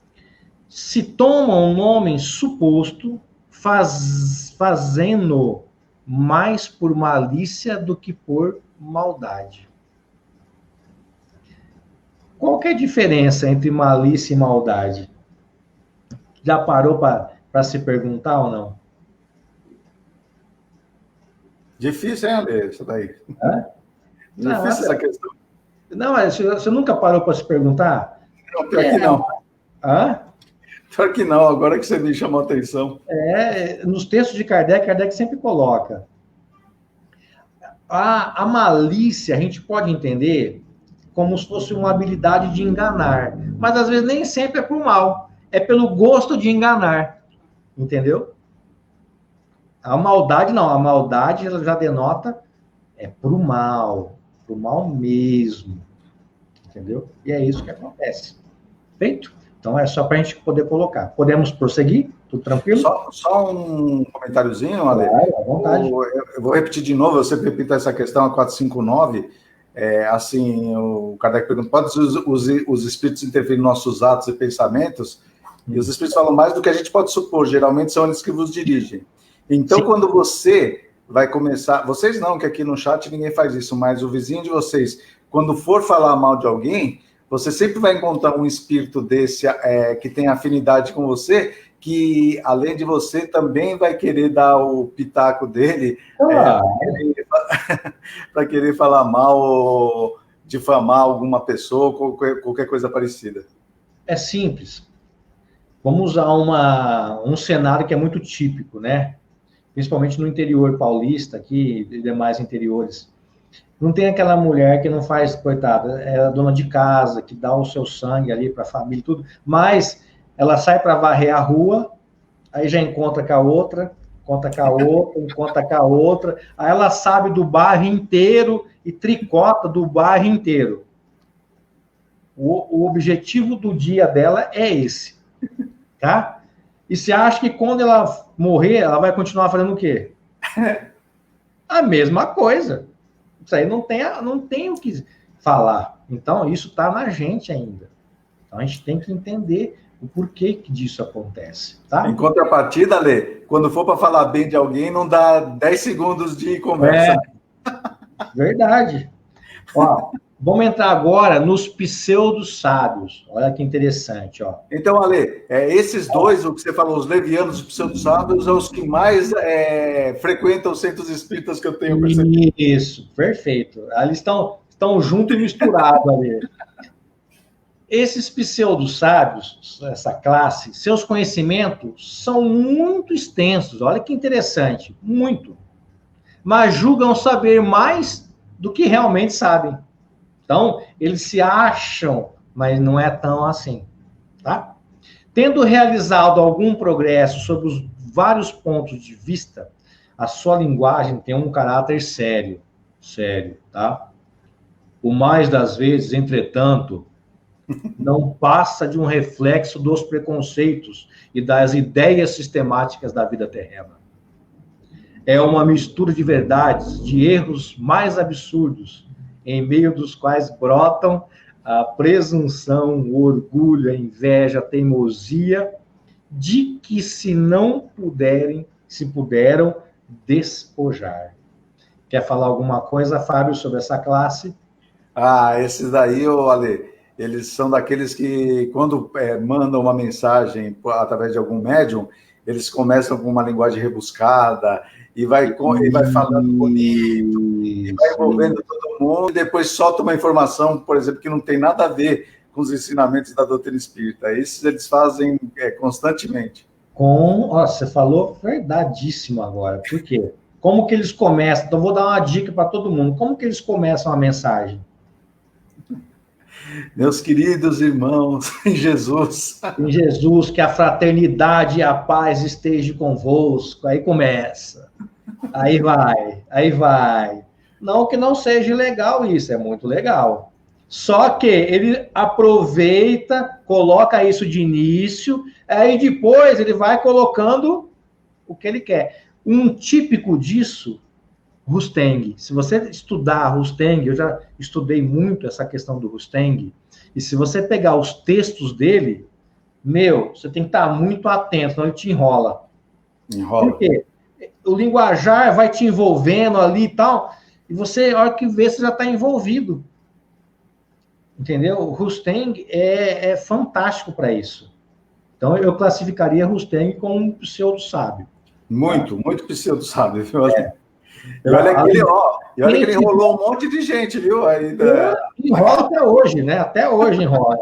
A: Se tomam um homem suposto, fazendo mais por malícia do que por maldade. Qual que é a diferença entre malícia e maldade? Já parou para se perguntar ou não?
B: Difícil, hein, Ale, isso daí? Difícil essa questão.
A: Não, mas você nunca parou para se perguntar?
B: Não, pior que não.
A: Hã?
B: Pior que não, agora que você me chamou a atenção.
A: Nos textos de Kardec sempre coloca. A malícia a gente pode entender como se fosse uma habilidade de enganar, mas às vezes nem sempre é por mal, é pelo gosto de enganar, entendeu? A maldade não, a maldade ela já denota pro mal mesmo, entendeu? E é isso que acontece. Feito? Então é só para a gente poder colocar. Podemos prosseguir? Tudo tranquilo?
B: Só um comentáriozinho, Ale.
A: À vontade.
B: Eu vou repetir de novo, eu sempre repito essa questão, a 459. Assim, o Kardec pergunta: pode os espíritos interferir em nossos atos e pensamentos? E os espíritos falam mais do que a gente pode supor, geralmente são eles que vos dirigem. Então, quando você vai começar, vocês não, que aqui no chat ninguém faz isso, mas o vizinho de vocês, quando for falar mal de alguém, você sempre vai encontrar um espírito desse que tem afinidade com você, que, além de você, também vai querer dar o pitaco dele para querer falar mal ou difamar alguma pessoa, qualquer coisa parecida.
A: É simples. Vamos usar um cenário que é muito típico, né? Principalmente no interior paulista, aqui e demais interiores. Não tem aquela mulher que não faz, coitada, é a dona de casa, que dá o seu sangue ali para a família e tudo, mas ela sai para varrer a rua, aí já encontra com a outra, encontra com a outra, aí ela sabe do bairro inteiro e tricota do bairro inteiro. O objetivo do dia dela é esse, tá? E você acha que quando ela morrer, ela vai continuar fazendo o quê? A mesma coisa. Isso aí não tem o que falar. Então, isso está na gente ainda. Então, a gente tem que entender o porquê que disso acontece. Tá?
B: Em contrapartida, Ale, quando for para falar bem de alguém, não dá 10 segundos de conversa.
A: Verdade. Ó, vamos entrar agora nos pseudo-sábios. Olha que interessante. Ó.
B: Então, Ale, esses dois, o que você falou, os levianos e os pseudo-sábios, são os que mais frequentam os centros espíritas que eu tenho percebido.
A: Isso, perfeito. Eles estão juntos e misturados ali. Esses pseudo-sábios, essa classe, seus conhecimentos são muito extensos. Olha que interessante, muito. Mas julgam saber mais do que realmente sabem. Então, eles se acham, mas não é tão assim, tá? Tendo realizado algum progresso sobre os vários pontos de vista, a sua linguagem tem um caráter sério, tá? O mais das vezes, entretanto, não passa de um reflexo dos preconceitos e das ideias sistemáticas da vida terrena. É uma mistura de verdades, de erros mais absurdos, em meio dos quais brotam a presunção, o orgulho, a inveja, a teimosia, de que se puderam despojar. Quer falar alguma coisa, Fábio, sobre essa classe?
B: Esses daí, Ale, eles são daqueles que, quando mandam uma mensagem através de algum médium, eles começam com uma linguagem rebuscada e vai falando bonito, e vai envolvendo todo mundo, e depois solta uma informação, por exemplo, que não tem nada a ver com os ensinamentos da doutrina espírita. Isso eles fazem constantemente.
A: Você falou verdadíssimo agora. Por quê? Como que eles começam? Então, vou dar uma dica para todo mundo. Como que eles começam a mensagem?
B: Meus queridos irmãos, em Jesus.
A: Em Jesus, que a fraternidade e a paz estejam convosco. Aí começa. Aí vai. Não que não seja legal isso, é muito legal. Só que ele aproveita, coloca isso de início, aí depois ele vai colocando o que ele quer. Um típico disso, Rusteng. Se você estudar Rusteng, eu já estudei muito essa questão do Rusteng, e se você pegar os textos dele, você tem que estar muito atento, senão ele te enrola. Por quê? O linguajar vai te envolvendo ali e tal, e você, a hora que vê, você já está envolvido. Entendeu? O Rusteng é fantástico para isso. Então, eu classificaria Rusteng como um pseudo-sábio.
B: Muito pseudo-sábio. E olha que ele enrolou um monte de gente, viu? Ainda...
A: Enrola até hoje, né? Até hoje enrola.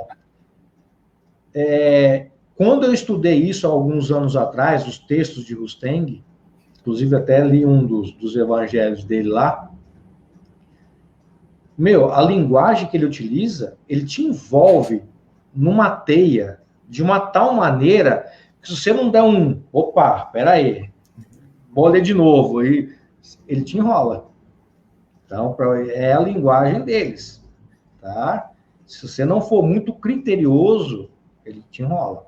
A: Quando eu estudei isso há alguns anos atrás, os textos de Rustang, inclusive até li um dos evangelhos dele lá, a linguagem que ele utiliza, ele te envolve numa teia de uma tal maneira que se você não der opa, peraí, vou ler de novo, e ele te enrola. Então, é a linguagem deles, tá? Se você não for muito criterioso, ele te enrola.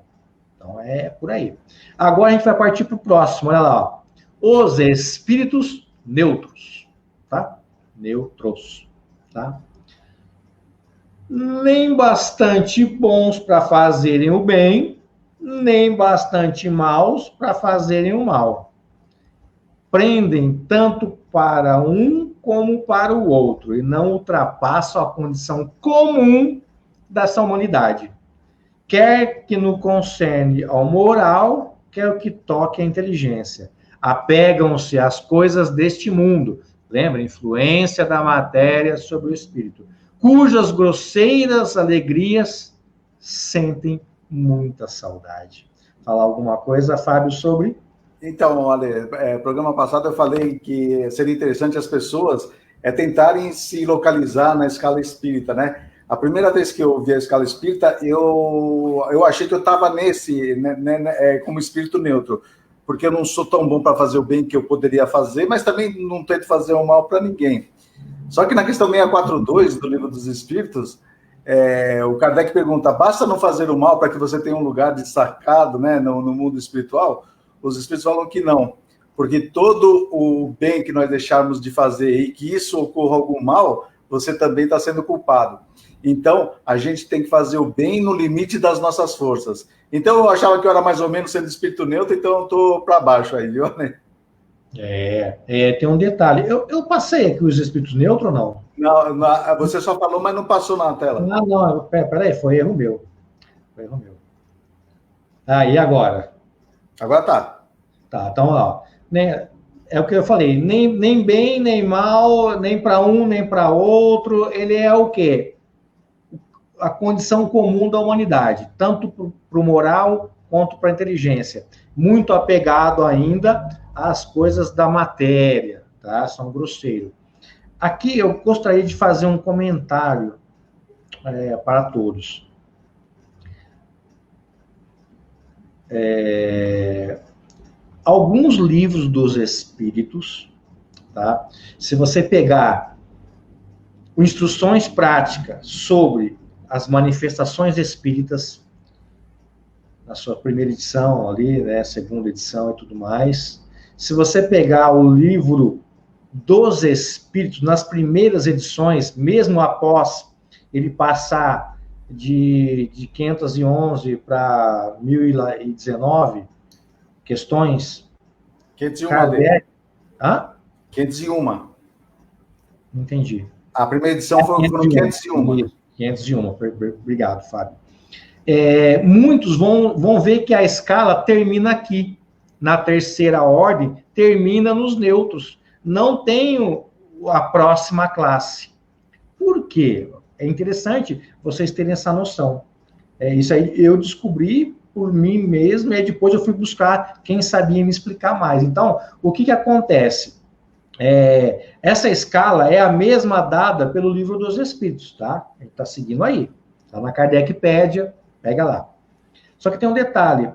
A: Então, é por aí. Agora a gente vai partir para o próximo, olha lá, ó. Os espíritos neutros, tá? Neutros, tá? Nem bastante bons para fazerem o bem, nem bastante maus para fazerem o mal. Prendem tanto para um como para o outro, e não ultrapassam a condição comum dessa humanidade. Quer que no concerne ao moral, quer o que toque à inteligência. Apegam-se às coisas deste mundo. Lembra? Influência da matéria sobre o espírito. Cujas grosseiras alegrias sentem muita saudade. Falar alguma coisa, Fábio, sobre?
B: Então, Ale, programa passado eu falei que seria interessante as pessoas tentarem se localizar na escala espírita, né? A primeira vez que eu vi a escala espírita, eu achei que eu estava como espírito neutro, porque eu não sou tão bom para fazer o bem que eu poderia fazer, mas também não tento fazer o mal para ninguém. Só que na questão 642 do Livro dos Espíritos, o Kardec pergunta, basta não fazer o mal para que você tenha um lugar destacado, né, no mundo espiritual? Os Espíritos falam que não, porque todo o bem que nós deixarmos de fazer e que isso ocorra algum mal, você também está sendo culpado. Então, a gente tem que fazer o bem no limite das nossas forças. Então, eu achava que eu era mais ou menos sendo espírito neutro, então eu estou para baixo aí, viu, né?
A: Tem um detalhe. Eu passei aqui os espíritos neutros ou não?
B: Não, você só falou, mas não passou na tela.
A: Não, peraí, foi erro meu. E agora?
B: Agora tá.
A: Tá, então, ó, é o que eu falei, nem bem, nem mal, nem para um, nem para outro, ele é o quê? A condição comum da humanidade, tanto para o moral quanto para a inteligência. Muito apegado ainda às coisas da matéria, tá? São grosseiros. Aqui eu gostaria de fazer um comentário para todos. Alguns livros dos espíritos, tá? Se você pegar instruções práticas sobre as manifestações espíritas, na sua primeira edição ali, né, segunda edição e tudo mais. Se você pegar o livro dos espíritos, nas primeiras edições, mesmo após ele passar de 511 para 1019 questões...
B: 501.
A: Kardec... Hã?
B: 501.
A: Entendi.
B: A primeira edição foi 501.
A: 501, obrigado, Fábio. Muitos vão ver que a escala termina aqui, na terceira ordem, termina nos neutros. Não tem a próxima classe. Por quê? É interessante vocês terem essa noção. Isso aí eu descobri por mim mesmo, e depois eu fui buscar quem sabia me explicar mais. Então, o que acontece? Essa escala é a mesma dada pelo Livro dos Espíritos, tá? A gente está seguindo aí. Está na Kardecpédia, pega lá. Só que tem um detalhe.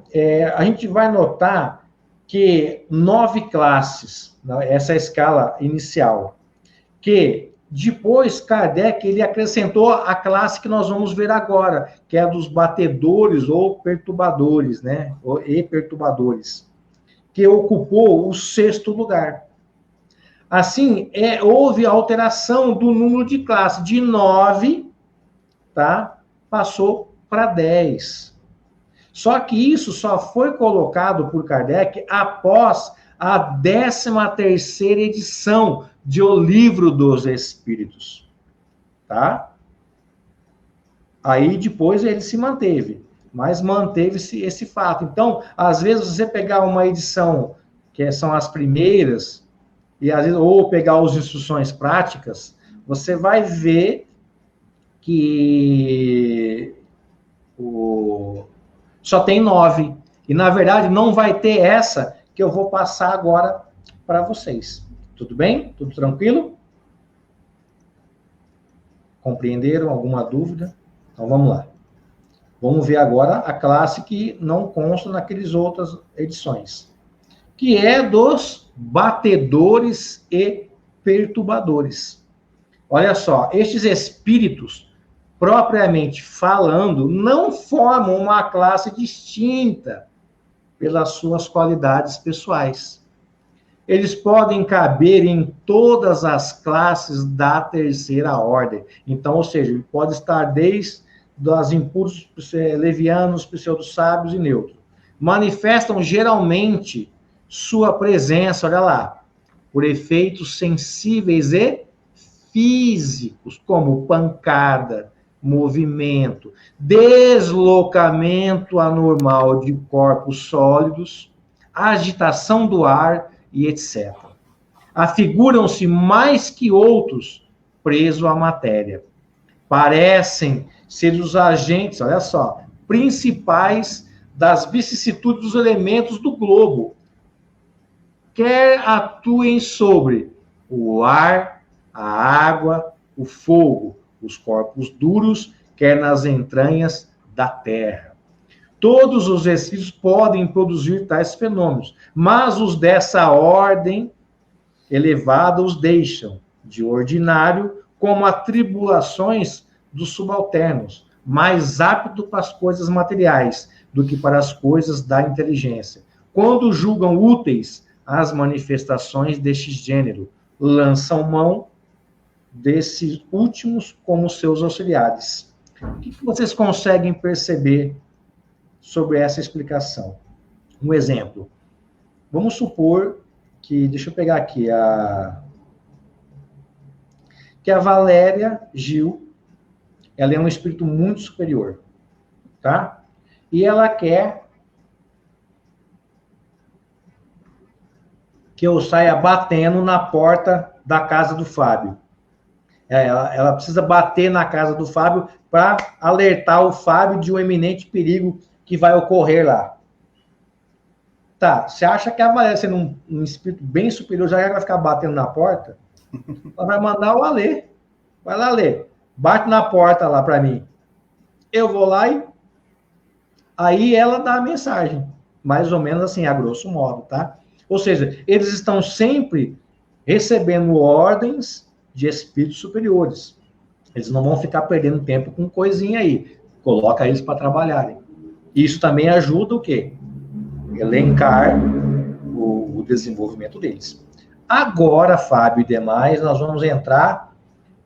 A: A gente vai notar que 9 classes, essa escala inicial, que depois Kardec ele acrescentou a classe que nós vamos ver agora, que é a dos batedores ou perturbadores, né? E perturbadores, que ocupou o 6º lugar. Assim, houve alteração do número de classe, de 9, tá? Passou para 10. Só que isso só foi colocado por Kardec após a 13ª edição de O Livro dos Espíritos, tá? Aí depois ele se manteve, mas manteve-se esse fato. Então, às vezes você pegar uma edição, que são as primeiras, e às vezes, ou pegar as instruções práticas, você vai ver que só tem 9. E, na verdade, não vai ter essa que eu vou passar agora para vocês. Tudo bem? Tudo tranquilo? Compreenderam? Alguma dúvida? Então, vamos lá. Vamos ver agora a classe que não consta naquelas outras edições, que é dos batedores e perturbadores. Olha só, estes espíritos, propriamente falando, não formam uma classe distinta pelas suas qualidades pessoais. Eles podem caber em todas as classes da terceira ordem. Então, ou seja, ele pode estar desde os impulsos levianos, pseudo-sábios e neutros. Manifestam geralmente sua presença, olha lá, por efeitos sensíveis e físicos, como pancada, movimento, deslocamento anormal de corpos sólidos, agitação do ar e etc. Afiguram-se mais que outros presos à matéria. Parecem ser os agentes, olha só, principais das vicissitudes dos elementos do globo. Quer atuem sobre o ar, a água, o fogo, os corpos duros, quer nas entranhas da terra. Todos os espíritos podem produzir tais fenômenos, mas os dessa ordem elevada os deixam, de ordinário, como atribulações dos subalternos, mais apto para as coisas materiais do que para as coisas da inteligência. Quando julgam úteis as manifestações deste gênero, lançam mão desses últimos como seus auxiliares. O que vocês conseguem perceber sobre essa explicação? Um exemplo. Vamos supor que, deixa eu pegar aqui, que a Valéria Gil, ela é um espírito muito superior, tá? E ela quer que eu saia batendo na porta da casa do Fábio. Ela precisa bater na casa do Fábio para alertar o Fábio de um iminente perigo que vai ocorrer lá. Tá, você acha que a Valéria, sendo um espírito bem superior, já vai ficar batendo na porta? Ela vai mandar o Alê. Vai lá, Alê. Bate na porta lá para mim. Eu vou lá e... Aí ela dá a mensagem. Mais ou menos assim, a grosso modo, tá? Ou seja, eles estão sempre recebendo ordens de espíritos superiores. Eles não vão ficar perdendo tempo com coisinha aí. Coloca eles para trabalharem. Isso também ajuda o quê? Elencar o desenvolvimento deles. Agora, Fábio e demais, nós vamos entrar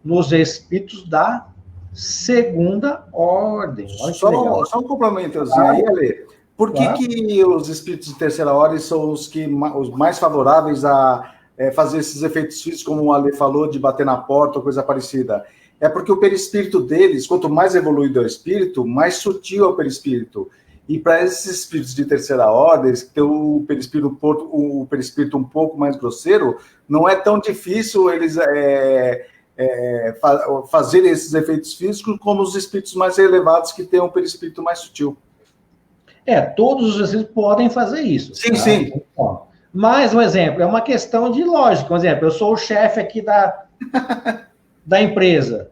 A: nos espíritos da segunda ordem. Olha que legal.
B: Só um complementozinho aí, Ale. Por que os espíritos de terceira ordem são os mais favoráveis a fazer esses efeitos físicos, como o Ale falou, de bater na porta ou coisa parecida? É porque o perispírito deles, quanto mais evoluído é o espírito, mais sutil é o perispírito. E para esses espíritos de terceira ordem, que tem o perispírito um pouco mais grosseiro, não é tão difícil eles fazerem esses efeitos físicos como os espíritos mais elevados que têm um perispírito mais sutil.
A: Todos os espíritos podem fazer isso.
B: Sim,
A: tá?
B: sim.
A: Mas, um exemplo, é uma questão de lógica. Um exemplo, eu sou o chefe aqui da empresa.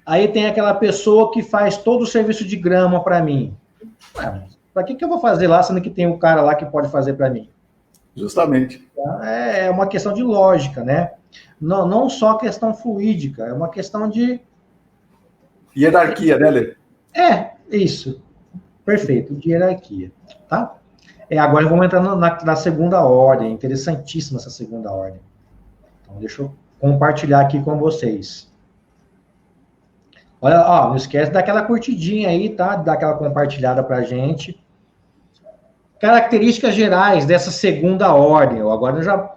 A: Aí tem aquela pessoa que faz todo o serviço de grama para mim. Para que eu vou fazer lá, sendo que tem um cara lá que pode fazer para mim?
B: Justamente.
A: É uma questão de lógica, né? Não só questão fluídica, é uma questão de...
B: Hierarquia, né, Lê?
A: Isso. Perfeito, de hierarquia, tá? Agora vamos entrar na segunda ordem, interessantíssima essa segunda ordem. Então, deixa eu compartilhar aqui com vocês. Olha, não esquece daquela curtidinha aí, tá? Daquela compartilhada pra gente. Características gerais dessa segunda ordem. Agora já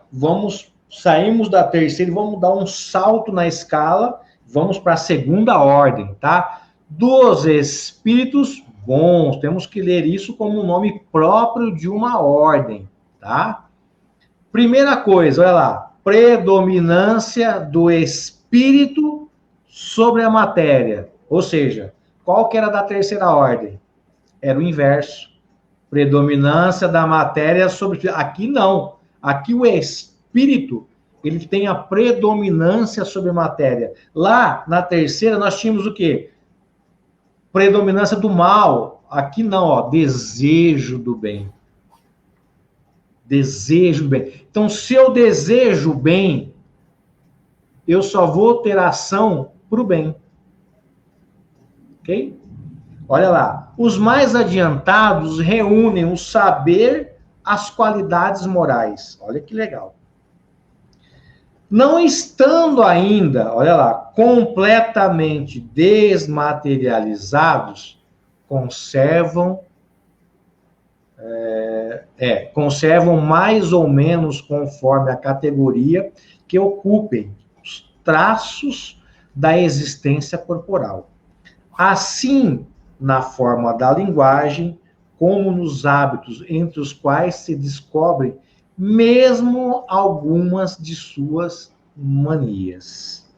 A: saímos da terceira e vamos dar um salto na escala, vamos para a segunda ordem, tá? Dos espíritos bons, temos que ler isso como um nome próprio de uma ordem, tá? Primeira coisa, olha lá, predominância do espírito sobre a matéria. Ou seja, qual que era da terceira ordem? Era o inverso. Predominância da matéria sobre... Aqui não. Aqui o espírito, ele tem a predominância sobre a matéria. Lá, na terceira, nós tínhamos o quê? Predominância do mal. Aqui não, ó, desejo do bem. Desejo do bem. Então, se eu desejo bem, eu só vou ter ação para o bem. Ok? Olha lá. Os mais adiantados reúnem o saber, as qualidades morais. Olha que legal. Não estando ainda, olha lá, completamente desmaterializados, conservam mais ou menos conforme a categoria que ocupem os traços da existência corporal. Assim, na forma da linguagem, como nos hábitos entre os quais se descobrem mesmo algumas de suas manias.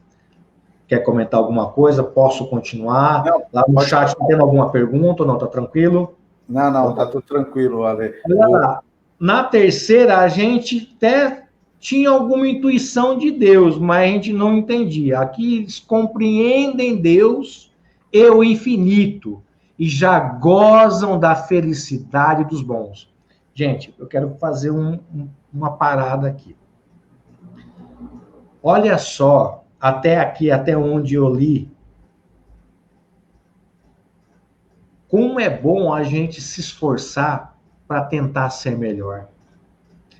A: Quer comentar alguma coisa? Posso continuar?
B: Não,
A: lá no chat está tendo alguma pergunta ou não? Está tranquilo?
B: Não, tá tudo tranquilo, Ale.
A: Olha lá. Na terceira, a gente até tinha alguma intuição de Deus, mas a gente não entendia. Aqui eles compreendem Deus e o infinito e já gozam da felicidade dos bons. Gente, eu quero fazer uma parada aqui. Olha só, até aqui, até onde eu li, como é bom a gente se esforçar para tentar ser melhor.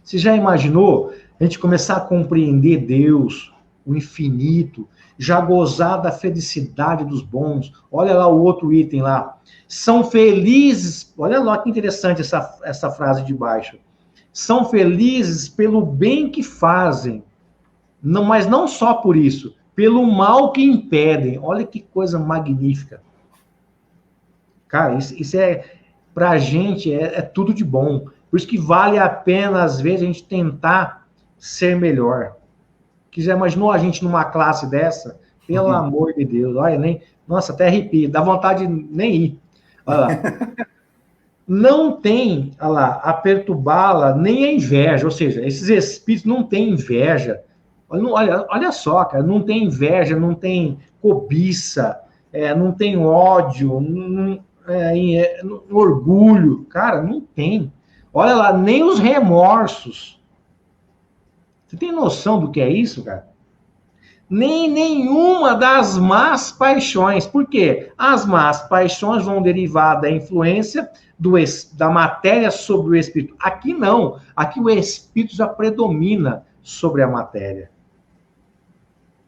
A: Você já imaginou a gente começar a compreender Deus, o infinito, já gozar da felicidade dos bons? Olha lá o outro item lá. São felizes, olha lá que interessante essa frase de baixo. São felizes pelo bem que fazem, não, mas não só por isso, pelo mal que impedem. Olha que coisa magnífica. Cara, isso é, pra gente, é tudo de bom. Por isso que vale a pena, às vezes, a gente tentar ser melhor. Que já imaginou a gente numa classe dessa? Pelo amor de Deus, olha, nossa, até arrepio, dá vontade de nem ir. Olha lá. Não tem, olha lá, a perturbá-la nem a inveja, ou seja, esses espíritos não têm inveja. Olha só, cara, não tem inveja, não tem cobiça, não tem ódio, orgulho, cara, não tem. Olha lá, nem os remorsos. Você tem noção do que é isso, cara? Nem nenhuma das más paixões. Por quê? As más paixões vão derivar da influência da matéria sobre o espírito. Aqui não. Aqui o espírito já predomina sobre a matéria.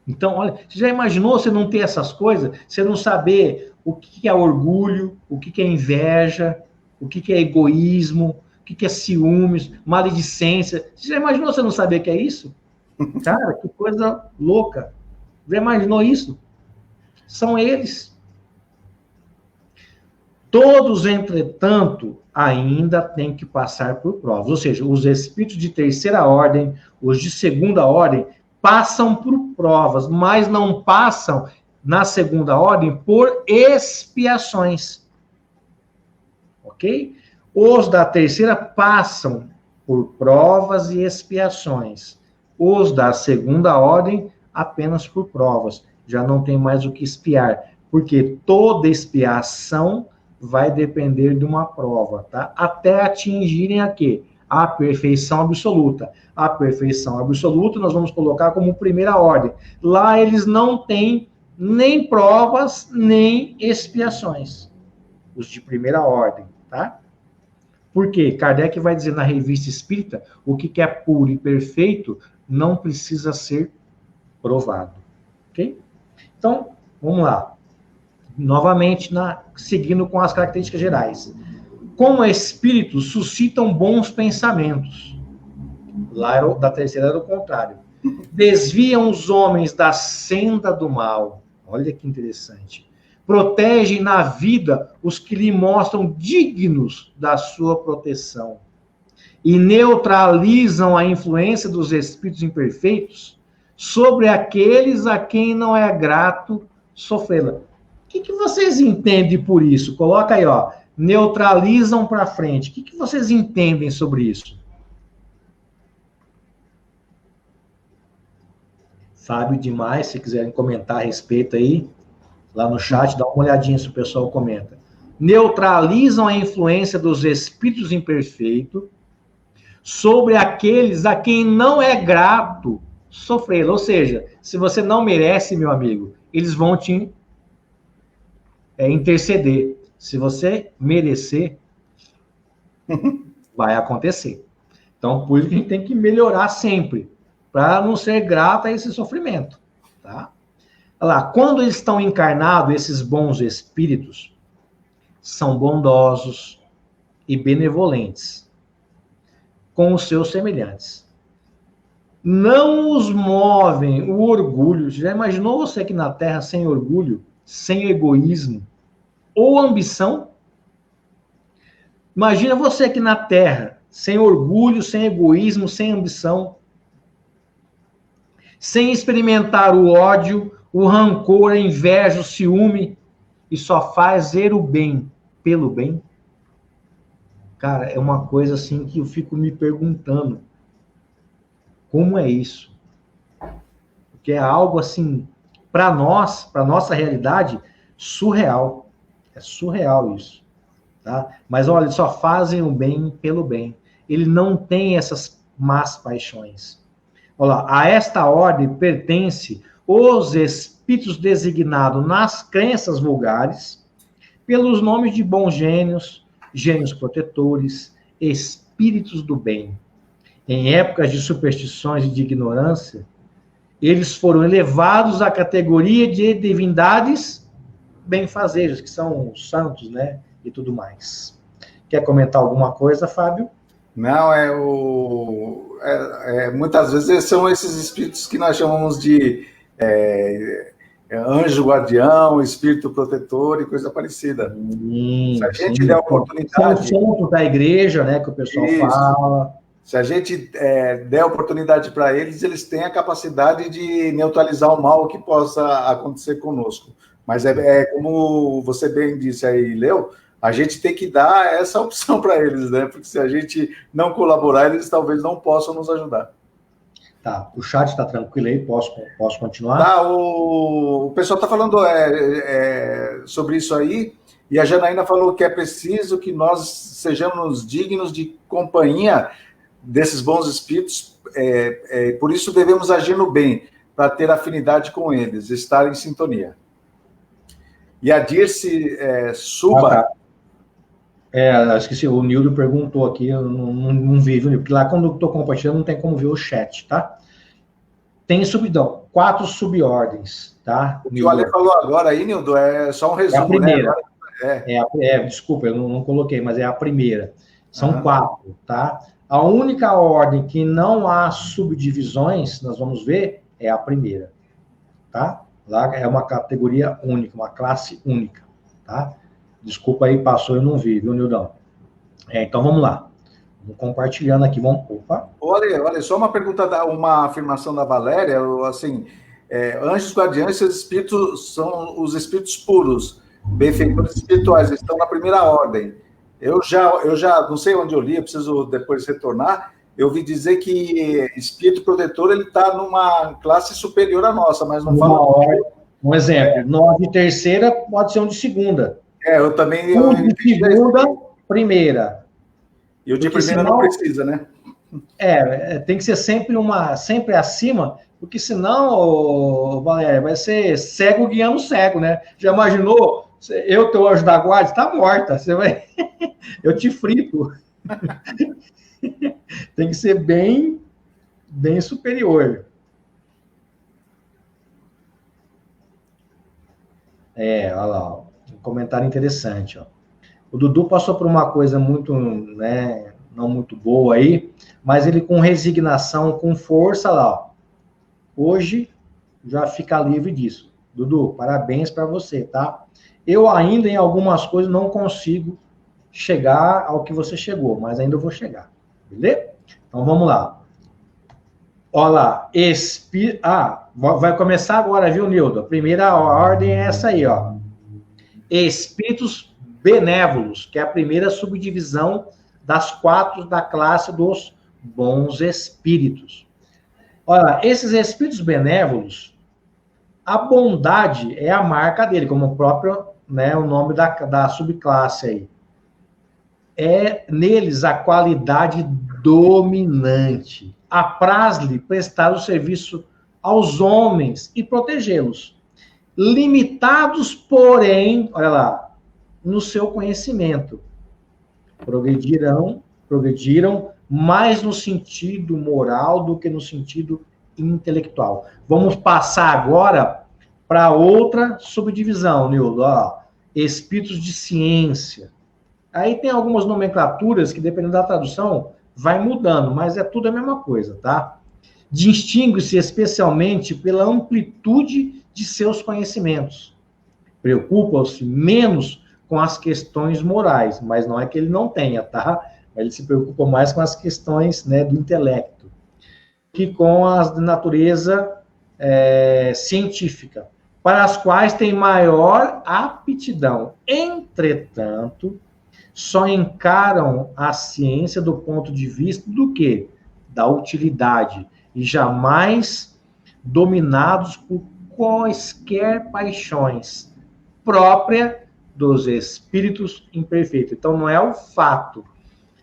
A: Então, olha, você já imaginou você não ter essas coisas? Você não saber o que é orgulho, o que é inveja, o que é egoísmo, o que é ciúmes, maledicência. Você já imaginou você não saber o que é isso? Cara, que coisa louca. Já imaginou isso? São eles. Todos, entretanto, ainda têm que passar por provas. Ou seja, os espíritos de terceira ordem, os de segunda ordem, passam por provas, mas não passam, na segunda ordem, por expiações. Ok? Os da terceira passam por provas e expiações. Os da segunda ordem, apenas por provas. Já não tem mais o que expiar, porque toda expiação vai depender de uma prova, tá? Até atingirem a quê? A perfeição absoluta. A perfeição absoluta nós vamos colocar como primeira ordem. Lá eles não têm nem provas, nem expiações. Os de primeira ordem, tá? Por quê? Kardec vai dizer na Revista Espírita, o que é puro e perfeito não precisa ser provado. Ok? Então, vamos lá. Novamente, seguindo com as características gerais. Como espíritos suscitam bons pensamentos. Lá da terceira era o contrário. Desviam os homens da senda do mal. Olha que interessante. Protegem na vida os que lhe mostram dignos da sua proteção. e neutralizam a influência dos espíritos imperfeitos sobre aqueles a quem não é grato sofrê-la. O que vocês entendem por isso? Coloca aí, ó, neutralizam para frente. O que vocês entendem sobre isso? Fábio demais, se quiserem comentar a respeito aí, lá no chat, dá uma olhadinha se o pessoal comenta. Neutralizam a influência dos espíritos imperfeitos sobre aqueles a quem não é grato sofrer. Ou seja, se você não merece, meu amigo, eles vão te interceder. Se você merecer, vai acontecer. Então, por isso que a gente tem que melhorar sempre, para não ser grato a esse sofrimento, tá? Olha lá, quando eles estão encarnados, esses bons espíritos são bondosos e benevolentes com os seus semelhantes. Não os movem o orgulho. Já imaginou você aqui na Terra sem orgulho, sem egoísmo ou ambição? Imagina você aqui na Terra sem orgulho, sem egoísmo, sem ambição, sem experimentar o ódio, o rancor, a inveja, o ciúme, e só fazer o bem pelo bem. Cara, é uma coisa assim que eu fico me perguntando. Como é isso? Porque é algo assim, para nós, para nossa realidade, surreal. É surreal isso. Tá? Mas olha, eles só fazem o bem pelo bem. Ele não tem essas más paixões. Olha lá, a esta ordem pertence os espíritos designados nas crenças vulgares pelos nomes de bons gênios, gênios protetores, espíritos do bem. Em épocas de superstições e de ignorância, eles foram elevados à categoria de divindades benfazejos, que são os santos, né? E tudo mais. Quer comentar alguma coisa, Fábio?
B: Não, muitas vezes são esses espíritos que nós chamamos de anjo guardião, espírito protetor e coisa parecida. Se a gente der a oportunidade...
A: São santos da igreja, né, que o pessoal fala.
B: Se a gente der oportunidade para eles, eles têm a capacidade de neutralizar o mal que possa acontecer conosco. Mas como você bem disse aí, Leo, a gente tem que dar essa opção para eles, né? Porque se a gente não colaborar, eles talvez não possam nos ajudar.
A: Tá, o chat está tranquilo aí, posso continuar?
B: Tá, o pessoal está falando sobre isso aí, e a Janaína falou que é preciso que nós sejamos dignos de companhia desses bons espíritos, por isso devemos agir no bem, para ter afinidade com eles, estar em sintonia. E a Dirce Suba...
A: esqueci, o Nildo perguntou aqui, eu não vi, porque lá quando eu estou compartilhando não tem como ver o chat, tá? Tem 4 subordens, tá?
B: O que o Ale falou agora aí, Nildo, é só um resumo,
A: a primeira,
B: né?
A: Desculpa, eu não coloquei, mas é a primeira. São 4, tá? A única ordem que não há subdivisões, nós vamos ver, é a primeira, tá? Lá é uma categoria única, uma classe única, tá? Desculpa aí, passou, eu não vi, viu, Nildão? Então, vamos lá. Vamos compartilhando aqui, Opa!
B: Olha, só uma pergunta, uma afirmação da Valéria, assim, anjos guardiães, esses espíritos são os espíritos puros, benfeitores espirituais, estão na primeira ordem. Eu já não sei onde eu li, eu preciso depois retornar, eu ouvi dizer que espírito protetor, ele está numa classe superior à nossa, mas não fala...
A: Um exemplo, nós de terceira pode ser um de segunda.
B: Eu também...
A: Um de segunda, primeira.
B: E o de primeira não precisa, né?
A: Tem que ser sempre acima, porque senão, Valéria, vai ser cego guiando cego, né? Já imaginou? Eu, teu anjo da guarda, está morta. Você vai... Eu te frito. Tem que ser bem superior. Olha lá, um comentário interessante, ó. O Dudu passou por uma coisa muito, né, não muito boa aí, mas ele com resignação, com força lá, ó. Hoje já fica livre disso. Dudu, parabéns para você, tá? Eu ainda, em algumas coisas, não consigo chegar ao que você chegou, mas ainda vou chegar, Beleza? Então, vamos lá. Olha lá. Vai começar agora, viu, Nildo? A primeira ordem é essa aí, ó. Espíritos benévolos, que é a primeira subdivisão das 4 da classe dos bons espíritos. Olha, esses espíritos benévolos, a bondade é a marca dele, como o próprio, né, o nome da subclasse aí. É neles a qualidade dominante. Apraz-lhe prestar o serviço aos homens e protegê-los. Limitados, porém, olha lá, no seu conhecimento. Progrediram mais no sentido moral do que no sentido intelectual. Vamos passar agora para outra subdivisão, Nildo. Espíritos de ciência. Aí tem algumas nomenclaturas que, dependendo da tradução, vai mudando, mas é tudo a mesma coisa, tá? Distingue-se especialmente pela amplitude de seus conhecimentos. Preocupa-se menos com as questões morais, mas não é que ele não tenha, tá? Ele se preocupa mais com as questões, né, do intelecto, que com as de natureza científica, para as quais tem maior aptidão. Entretanto, só encaram a ciência do ponto de vista do quê? Da utilidade, e jamais dominados por quaisquer paixões própria dos espíritos imperfeitos. Então, não é o fato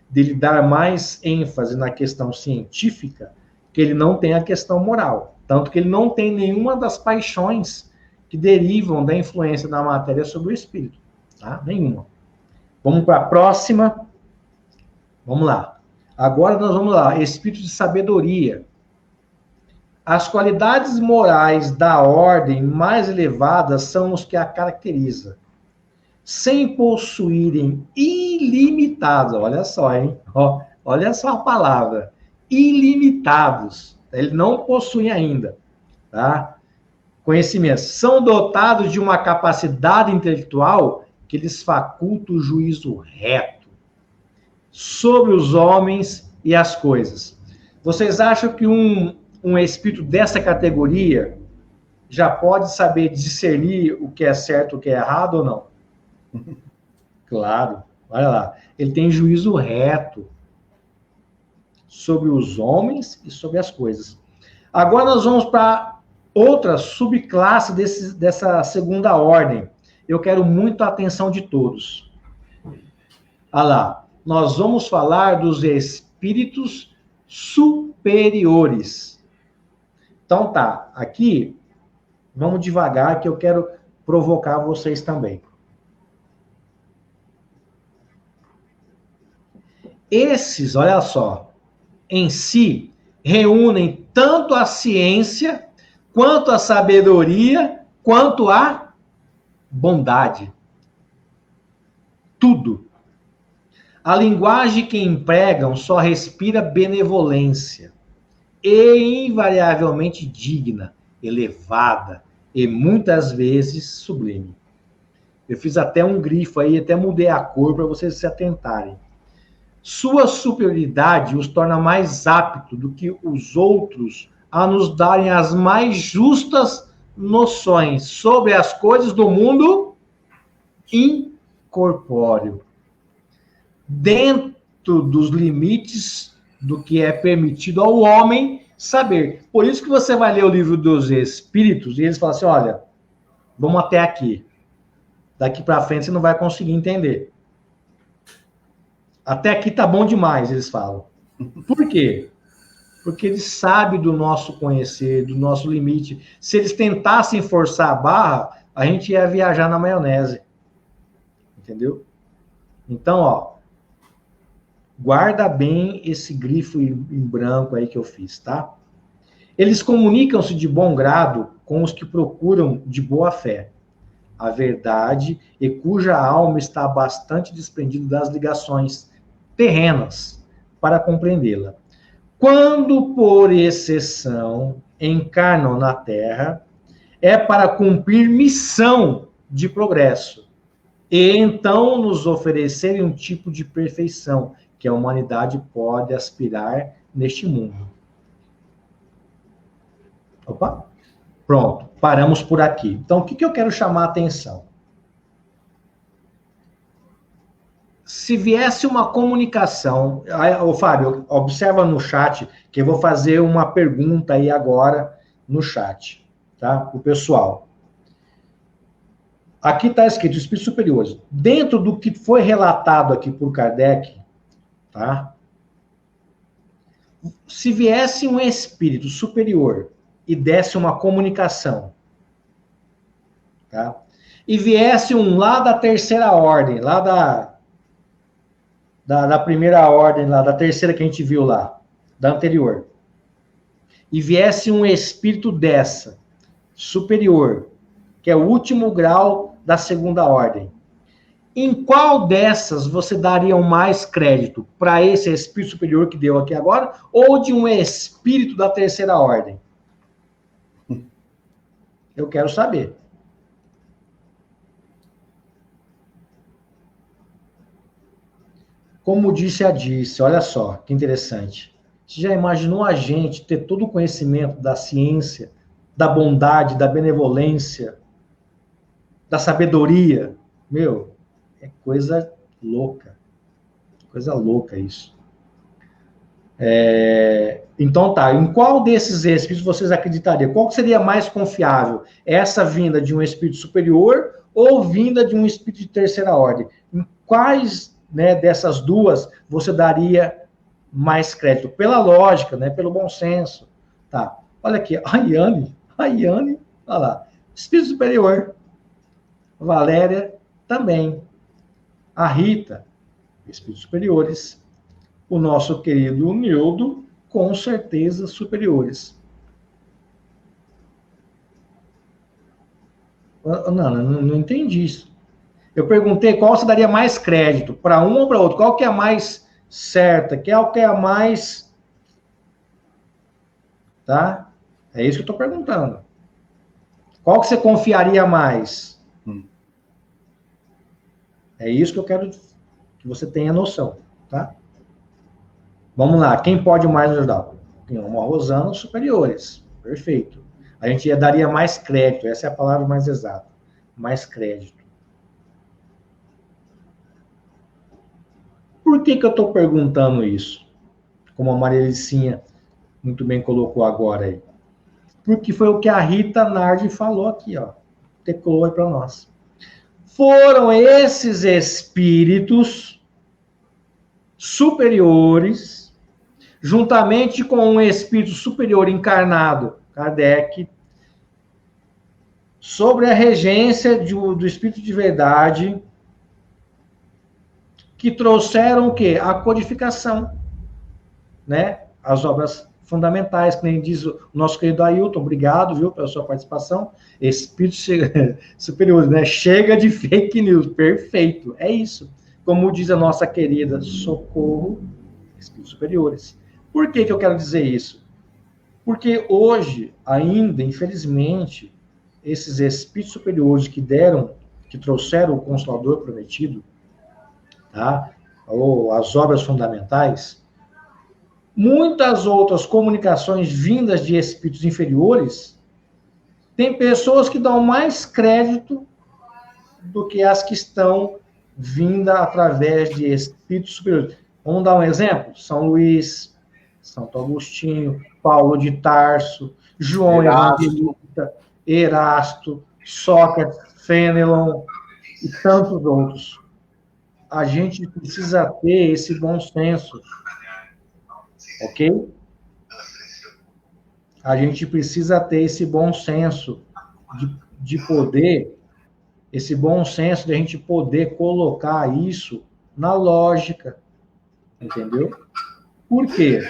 A: dele dar mais ênfase na questão científica que ele não tem a questão moral. Tanto que ele não tem nenhuma das paixões que derivam da influência da matéria sobre o espírito. Tá? Nenhuma. Vamos para a próxima. Vamos lá. Agora nós vamos lá. Espírito de sabedoria. As qualidades morais da ordem mais elevadas são os que a caracterizam. Sem possuírem ilimitados, olha só, hein? Olha só a palavra. Ilimitados. Ele não possui ainda, tá? Conhecimentos. São dotados de uma capacidade intelectual que lhes faculta o juízo reto sobre os homens e as coisas. Vocês acham que um espírito dessa categoria já pode saber discernir o que é certo e o que é errado ou não? Claro, olha lá. Ele tem juízo reto sobre os homens e sobre as coisas. Agora nós vamos para outra subclasse dessa segunda ordem. Eu quero muito a atenção de todos. Olha lá. Nós vamos falar dos espíritos superiores. Então tá, aqui, vamos devagar que eu quero provocar vocês também. Esses, olha só, em si, reúnem tanto a ciência, quanto a sabedoria, quanto a bondade. Tudo. A linguagem que empregam só respira benevolência. E invariavelmente digna, elevada e muitas vezes sublime. Eu fiz até um grifo aí, até mudei a cor para vocês se atentarem. Sua superioridade os torna mais aptos do que os outros a nos darem as mais justas noções sobre as coisas do mundo incorpóreo, dentro dos limites do que é permitido ao homem saber. Por isso que você vai ler o livro dos Espíritos e eles falam assim, olha, vamos até aqui. Daqui para frente você não vai conseguir entender. Até aqui tá bom demais, eles falam. Por quê? Porque eles sabem do nosso conhecer, do nosso limite. Se eles tentassem forçar a barra, a gente ia viajar na maionese. Entendeu? Então, ó, guarda bem esse grifo em branco aí que eu fiz, tá? Eles comunicam-se de bom grado com os que procuram de boa fé a verdade e cuja alma está bastante desprendida das ligações terrenas para compreendê-la. Quando, por exceção, encarnam na Terra, é para cumprir missão de progresso e então nos oferecerem um tipo de perfeição que a humanidade pode aspirar neste mundo. Opa, pronto, paramos por aqui. Então, o que eu quero chamar a atenção? Se viesse uma comunicação... Ô, Fábio, observa no chat, que eu vou fazer uma pergunta aí agora no chat, tá? O pessoal. Aqui está escrito, espíritos superiores. Dentro do que foi relatado aqui por Kardec, tá? Se viesse um espírito superior e desse uma comunicação, tá? E viesse um lá da terceira ordem, lá da primeira ordem, lá da terceira que a gente viu lá, da anterior, e viesse um espírito dessa, superior, que é o último grau da segunda ordem, em qual dessas você daria mais crédito? Para esse espírito superior que deu aqui agora, ou de um espírito da terceira ordem? Eu quero saber. Como disse a Dirce, olha só, que interessante. Você já imaginou a gente ter todo o conhecimento da ciência, da bondade, da benevolência, da sabedoria? Meu, é coisa louca. Coisa louca isso. Então tá, em qual desses espíritos vocês acreditariam? Qual seria mais confiável? Essa vinda de um espírito superior ou vinda de um espírito de terceira ordem? Em quais, né, dessas duas você daria mais crédito? Pela lógica, né, pelo bom senso. Tá, olha aqui, a Yane, olha lá, espírito superior. Valéria também. A Rita, espíritos superiores. O nosso querido Nildo, com certeza superiores. Não entendi isso. Eu perguntei qual você daria mais crédito, para um ou para outro. Qual que é a mais certa? Qual que é a mais... Tá? É isso que eu estou perguntando. Qual que você confiaria mais? É isso que eu quero que você tenha noção, tá? Vamos lá, quem pode mais ajudar? Tem uma Rosana, superiores. Perfeito. A gente daria mais crédito, essa é a palavra mais exata. Mais crédito. Por que eu estou perguntando isso? Como a Maria Licinha muito bem colocou agora aí. Porque foi o que a Rita Nardi falou aqui, ó. Teclou aí para nós. Foram esses espíritos superiores, juntamente com um espírito superior encarnado, Kardec, sobre a regência do espírito de verdade, que trouxeram o quê? A codificação, né? As obras fundamentais, que nem diz o nosso querido Ailton, obrigado, viu, pela sua participação. Espíritos superiores, né? Chega de fake news, perfeito, é isso. Como diz a nossa querida Socorro, espíritos superiores. Por que eu quero dizer isso? Porque hoje, ainda, infelizmente, esses espíritos superiores que trouxeram o Consolador prometido, tá? Ou as obras fundamentais, muitas outras comunicações vindas de espíritos inferiores, tem pessoas que dão mais crédito do que as que estão vindas através de espíritos superiores. Vamos dar um exemplo? São Luís, Santo Agostinho, Paulo de Tarso, João Evangelista, Erasto, Sócrates, Fênelon e tantos outros. A gente precisa ter esse bom senso, ok? A gente precisa ter esse bom senso de poder, esse bom senso de a gente poder colocar isso na lógica, entendeu? Por quê?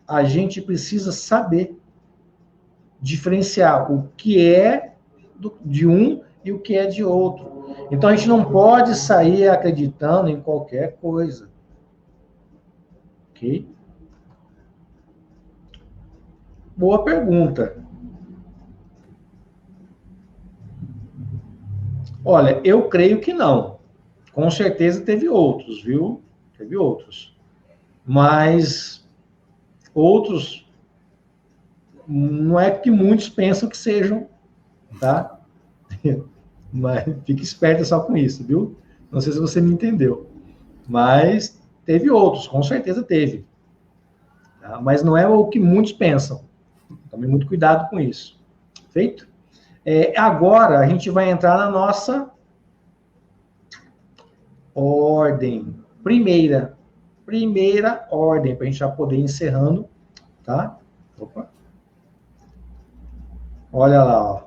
A: A gente precisa saber diferenciar o que é de um e o que é de outro. Então, a gente não pode sair acreditando em qualquer coisa. Ok? Boa pergunta. Olha, eu creio que não. Com certeza teve outros, viu? Teve outros. Mas outros, não é que muitos pensam que sejam, tá? Mas fique esperto só com isso, viu? Não sei se você me entendeu. Mas teve outros, com certeza teve. Tá? Mas não é o que muitos pensam. Tome muito cuidado com isso. Feito? Agora a gente vai entrar na nossa ordem. Primeira ordem, para a gente já poder ir encerrando, tá? Opa. Olha lá, ó.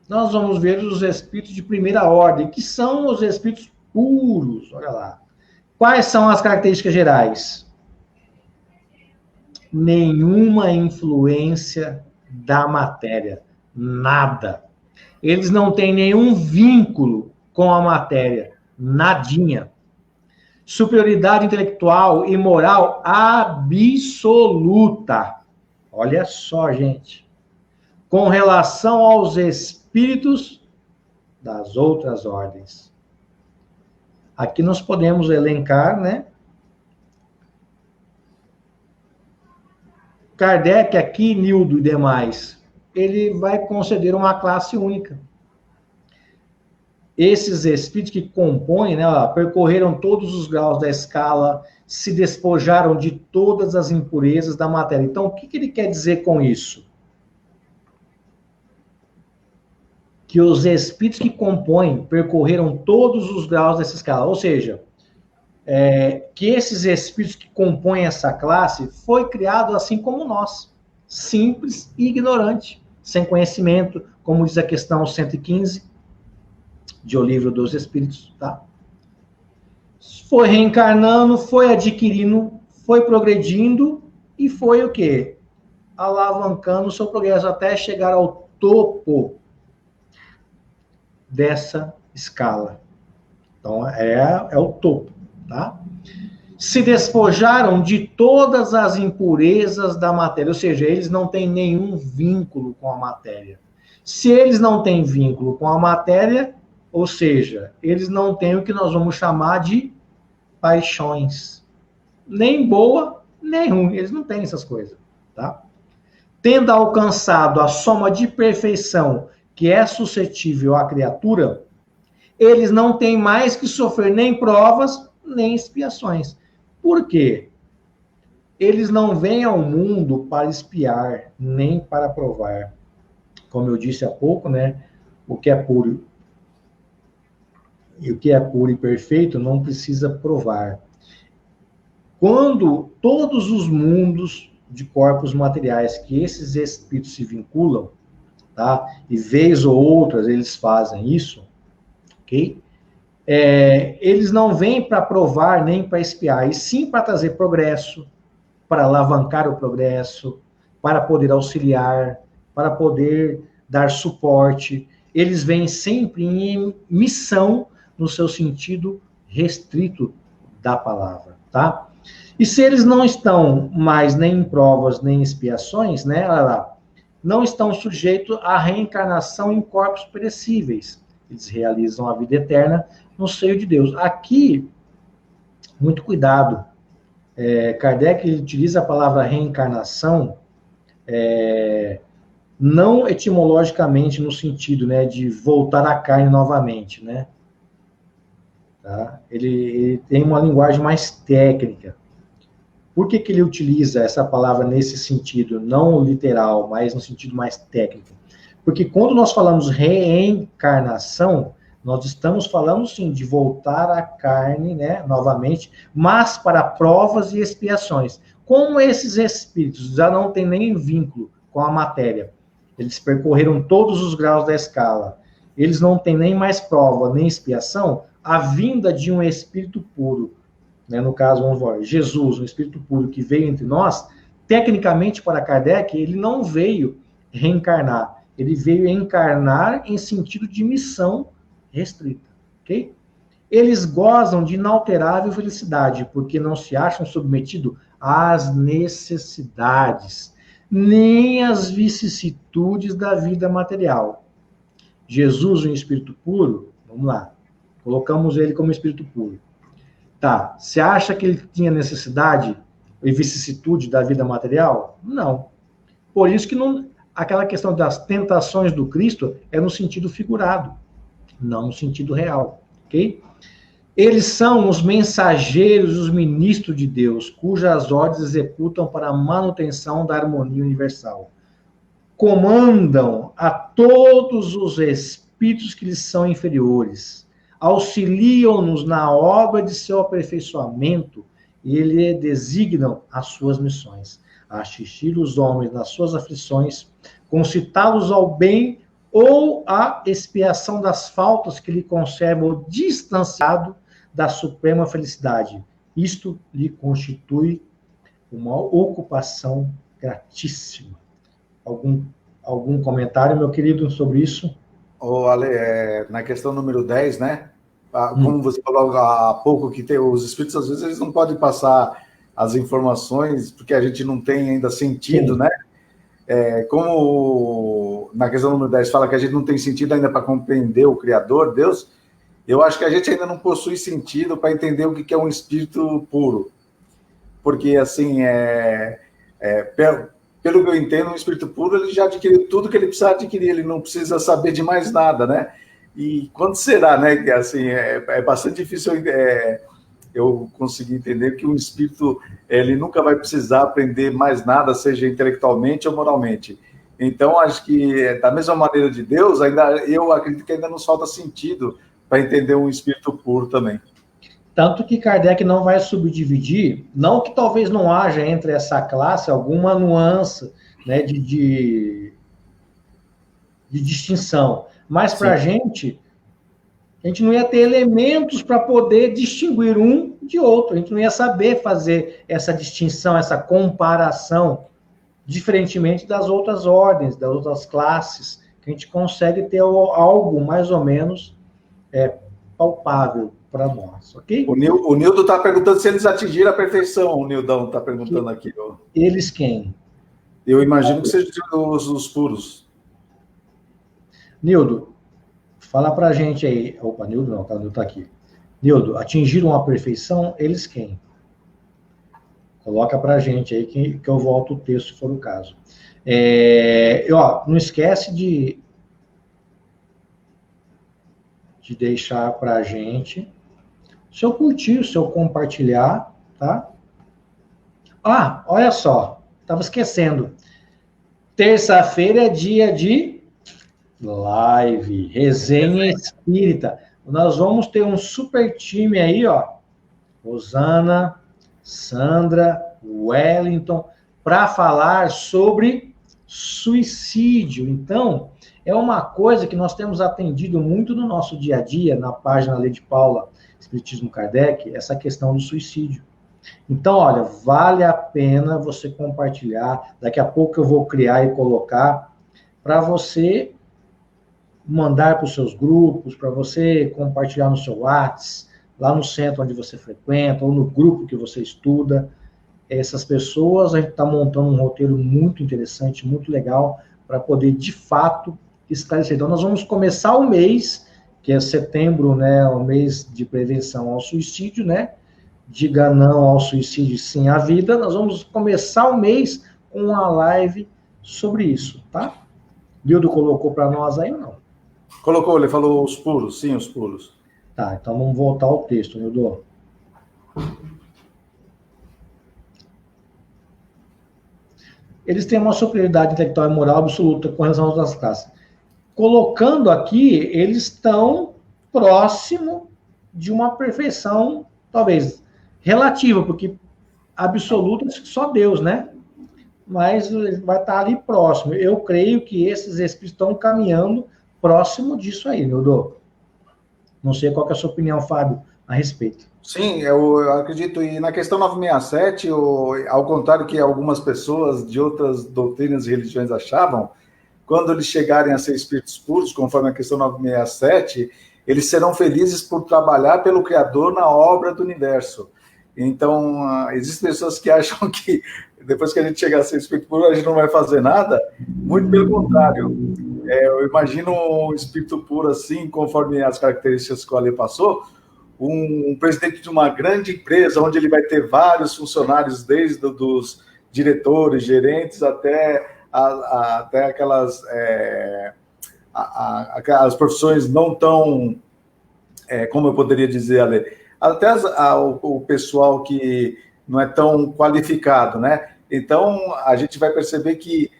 A: Nós vamos ver os espíritos de primeira ordem, que são os espíritos puros. Olha lá. Quais são as características gerais? Nenhuma influência da matéria. Nada. Eles não têm nenhum vínculo com a matéria. Nadinha. Superioridade intelectual e moral absoluta. Olha só, gente. Com relação aos espíritos das outras ordens. Aqui nós podemos elencar, né? Kardec aqui, Nildo e demais, ele vai conceder uma classe única. Esses espíritos que compõem, né, percorreram todos os graus da escala, se despojaram de todas as impurezas da matéria. Então, o que ele quer dizer com isso? Que os espíritos que compõem percorreram todos os graus dessa escala. Ou seja, que esses espíritos que compõem essa classe foi criado assim como nós, simples e ignorante, sem conhecimento, como diz a questão 115 de O Livro dos Espíritos, tá? Foi reencarnando, foi adquirindo, foi progredindo e foi o quê? Alavancando o seu progresso até chegar ao topo dessa escala. Então, é o topo, tá? Se despojaram de todas as impurezas da matéria, ou seja, eles não têm nenhum vínculo com a matéria. Se eles não têm vínculo com a matéria, ou seja, eles não têm o que nós vamos chamar de paixões. Nem boa, nem ruim, eles não têm essas coisas, tá? Tendo alcançado a soma de perfeição que é suscetível à criatura, eles não têm mais que sofrer nem provas, nem expiações. Por quê? Eles não vêm ao mundo para espiar, nem para provar. Como eu disse há pouco, né? O que é puro e perfeito não precisa provar. Quando todos os mundos de corpos materiais que esses espíritos se vinculam, tá? E vez ou outras eles fazem isso, ok? Eles não vêm para provar nem para espiar, e sim para trazer progresso, para alavancar o progresso, para poder auxiliar, para poder dar suporte. Eles vêm sempre em missão no seu sentido restrito da palavra, tá? E se eles não estão mais nem em provas, nem em expiações, né, não estão sujeitos à reencarnação em corpos perecíveis. Eles realizam a vida eterna no seio de Deus. Aqui, muito cuidado. Kardec utiliza a palavra reencarnação não etimologicamente no sentido, né, de voltar à carne novamente, né? Tá? Ele tem uma linguagem mais técnica. Por que ele utiliza essa palavra nesse sentido, não literal, mas no sentido mais técnico? Porque quando nós falamos reencarnação, nós estamos falando, sim, de voltar à carne, né, novamente, mas para provas e expiações. Como esses espíritos já não têm nem vínculo com a matéria, eles percorreram todos os graus da escala, eles não têm nem mais prova, nem expiação, a vinda de um espírito puro, né, no caso, vamos ver, Jesus, um espírito puro que veio entre nós, tecnicamente para Kardec, ele não veio reencarnar, ele veio encarnar em sentido de missão restrita, ok? Eles gozam de inalterável felicidade, porque não se acham submetidos às necessidades, nem às vicissitudes da vida material. Jesus, um espírito puro, vamos lá, Colocamos ele como espírito puro. Tá, você acha que ele tinha necessidade e vicissitude da vida material? Não. Por isso que não, aquela questão das tentações do Cristo é no sentido figurado, não no sentido real, ok? Eles são os mensageiros, os ministros de Deus, cujas ordens executam para a manutenção da harmonia universal. Comandam a todos os espíritos que lhes são inferiores, auxiliam-nos na obra de seu aperfeiçoamento e lhe designam as suas missões, a assistir os homens nas suas aflições, concitá-los ao bem ou à expiação das faltas que lhe conservam distanciado da suprema felicidade. Isto lhe constitui uma ocupação gratíssima. Algum comentário, meu querido, sobre isso?
B: Ô, Ale, na questão número 10, né? Como você falou há pouco, que os espíritos, às vezes, eles não podem passar as informações, porque a gente não tem ainda sentido, né? Como na questão número 10 fala que a gente não tem sentido ainda para compreender o Criador, Deus, eu acho que a gente ainda não possui sentido para entender o que é um espírito puro. Porque, assim, pelo que eu entendo, um espírito puro, ele já adquiriu tudo que ele precisa adquirir, ele não precisa saber de mais nada, né? E quando será, né? Que, assim, é bastante difícil eu conseguir entender que um espírito, ele nunca vai precisar aprender mais nada, seja intelectualmente ou moralmente. Então, acho que, da mesma maneira de Deus, eu acredito que ainda nos falta sentido para entender um espírito puro também.
A: Tanto que Kardec não vai subdividir, não que talvez não haja entre essa classe alguma nuance, né, de distinção, mas para a gente não ia ter elementos para poder distinguir um de outro, a gente não ia saber fazer essa distinção, essa comparação, diferentemente das outras ordens, das outras classes, que a gente consegue ter algo mais ou menos palpável para nós, ok?
B: O Nildo está perguntando se eles atingiram a perfeição, o Nildão está perguntando aqui.
A: Eles quem?
B: Eu imagino que sejam os puros.
A: Nildo, fala para a gente aí. Opa, Nildo não, o Nildo está aqui. Nildo, atingiram a perfeição, eles quem? Coloca para a gente aí que eu volto o texto, se for o caso. Não esquece de deixar para a gente o seu curtir, o seu compartilhar, tá? Olha só, estava esquecendo. Terça-feira é dia de live, resenha espírita. Nós vamos ter um super time aí, ó. Rosana, Sandra, Wellington, para falar sobre suicídio. Então, é uma coisa que nós temos atendido muito no nosso dia a dia, na página Lady Paula, Espiritismo Kardec, essa questão do suicídio. Então, olha, vale a pena você compartilhar. Daqui a pouco eu vou criar e colocar para você mandar para os seus grupos, para você compartilhar no seu WhatsApp, lá no centro onde você frequenta, ou no grupo que você estuda. Essas pessoas, a gente está montando um roteiro muito interessante, muito legal, para poder, de fato, esclarecer. Então, nós vamos começar o mês, que é setembro, né, o mês de prevenção ao suicídio, né? Diga não ao suicídio, sim à vida. Nós vamos começar o mês com uma live sobre isso, tá? Nildo colocou para nós aí ou não?
B: Colocou, ele falou os puros, sim, os puros.
A: Tá, então vamos voltar ao texto, Nildo. Eles têm uma superioridade intelectual e moral absoluta com relação às outras classes. Colocando aqui, eles estão próximo de uma perfeição, talvez, relativa, porque absoluta só Deus, né? Mas vai estar ali próximo. Eu creio que esses espíritos estão caminhando próximo disso aí, Nildo. Não sei qual que é a sua opinião, Fábio, a respeito.
B: Sim, eu acredito. E na questão 967, ao contrário que algumas pessoas de outras doutrinas e religiões achavam, quando eles chegarem a ser espíritos puros, conforme a questão 967, eles serão felizes por trabalhar pelo Criador na obra do universo. Então, existem pessoas que acham que depois que a gente chegar a ser espírito puro, a gente não vai fazer nada. Muito pelo contrário. Eu imagino um espírito puro assim, conforme as características que o Ale passou, um presidente de uma grande empresa, onde ele vai ter vários funcionários, desde os diretores, gerentes, até aquelas as profissões não tão, como eu poderia dizer, Ale, até o pessoal que não é tão qualificado, né? Então, a gente vai perceber que,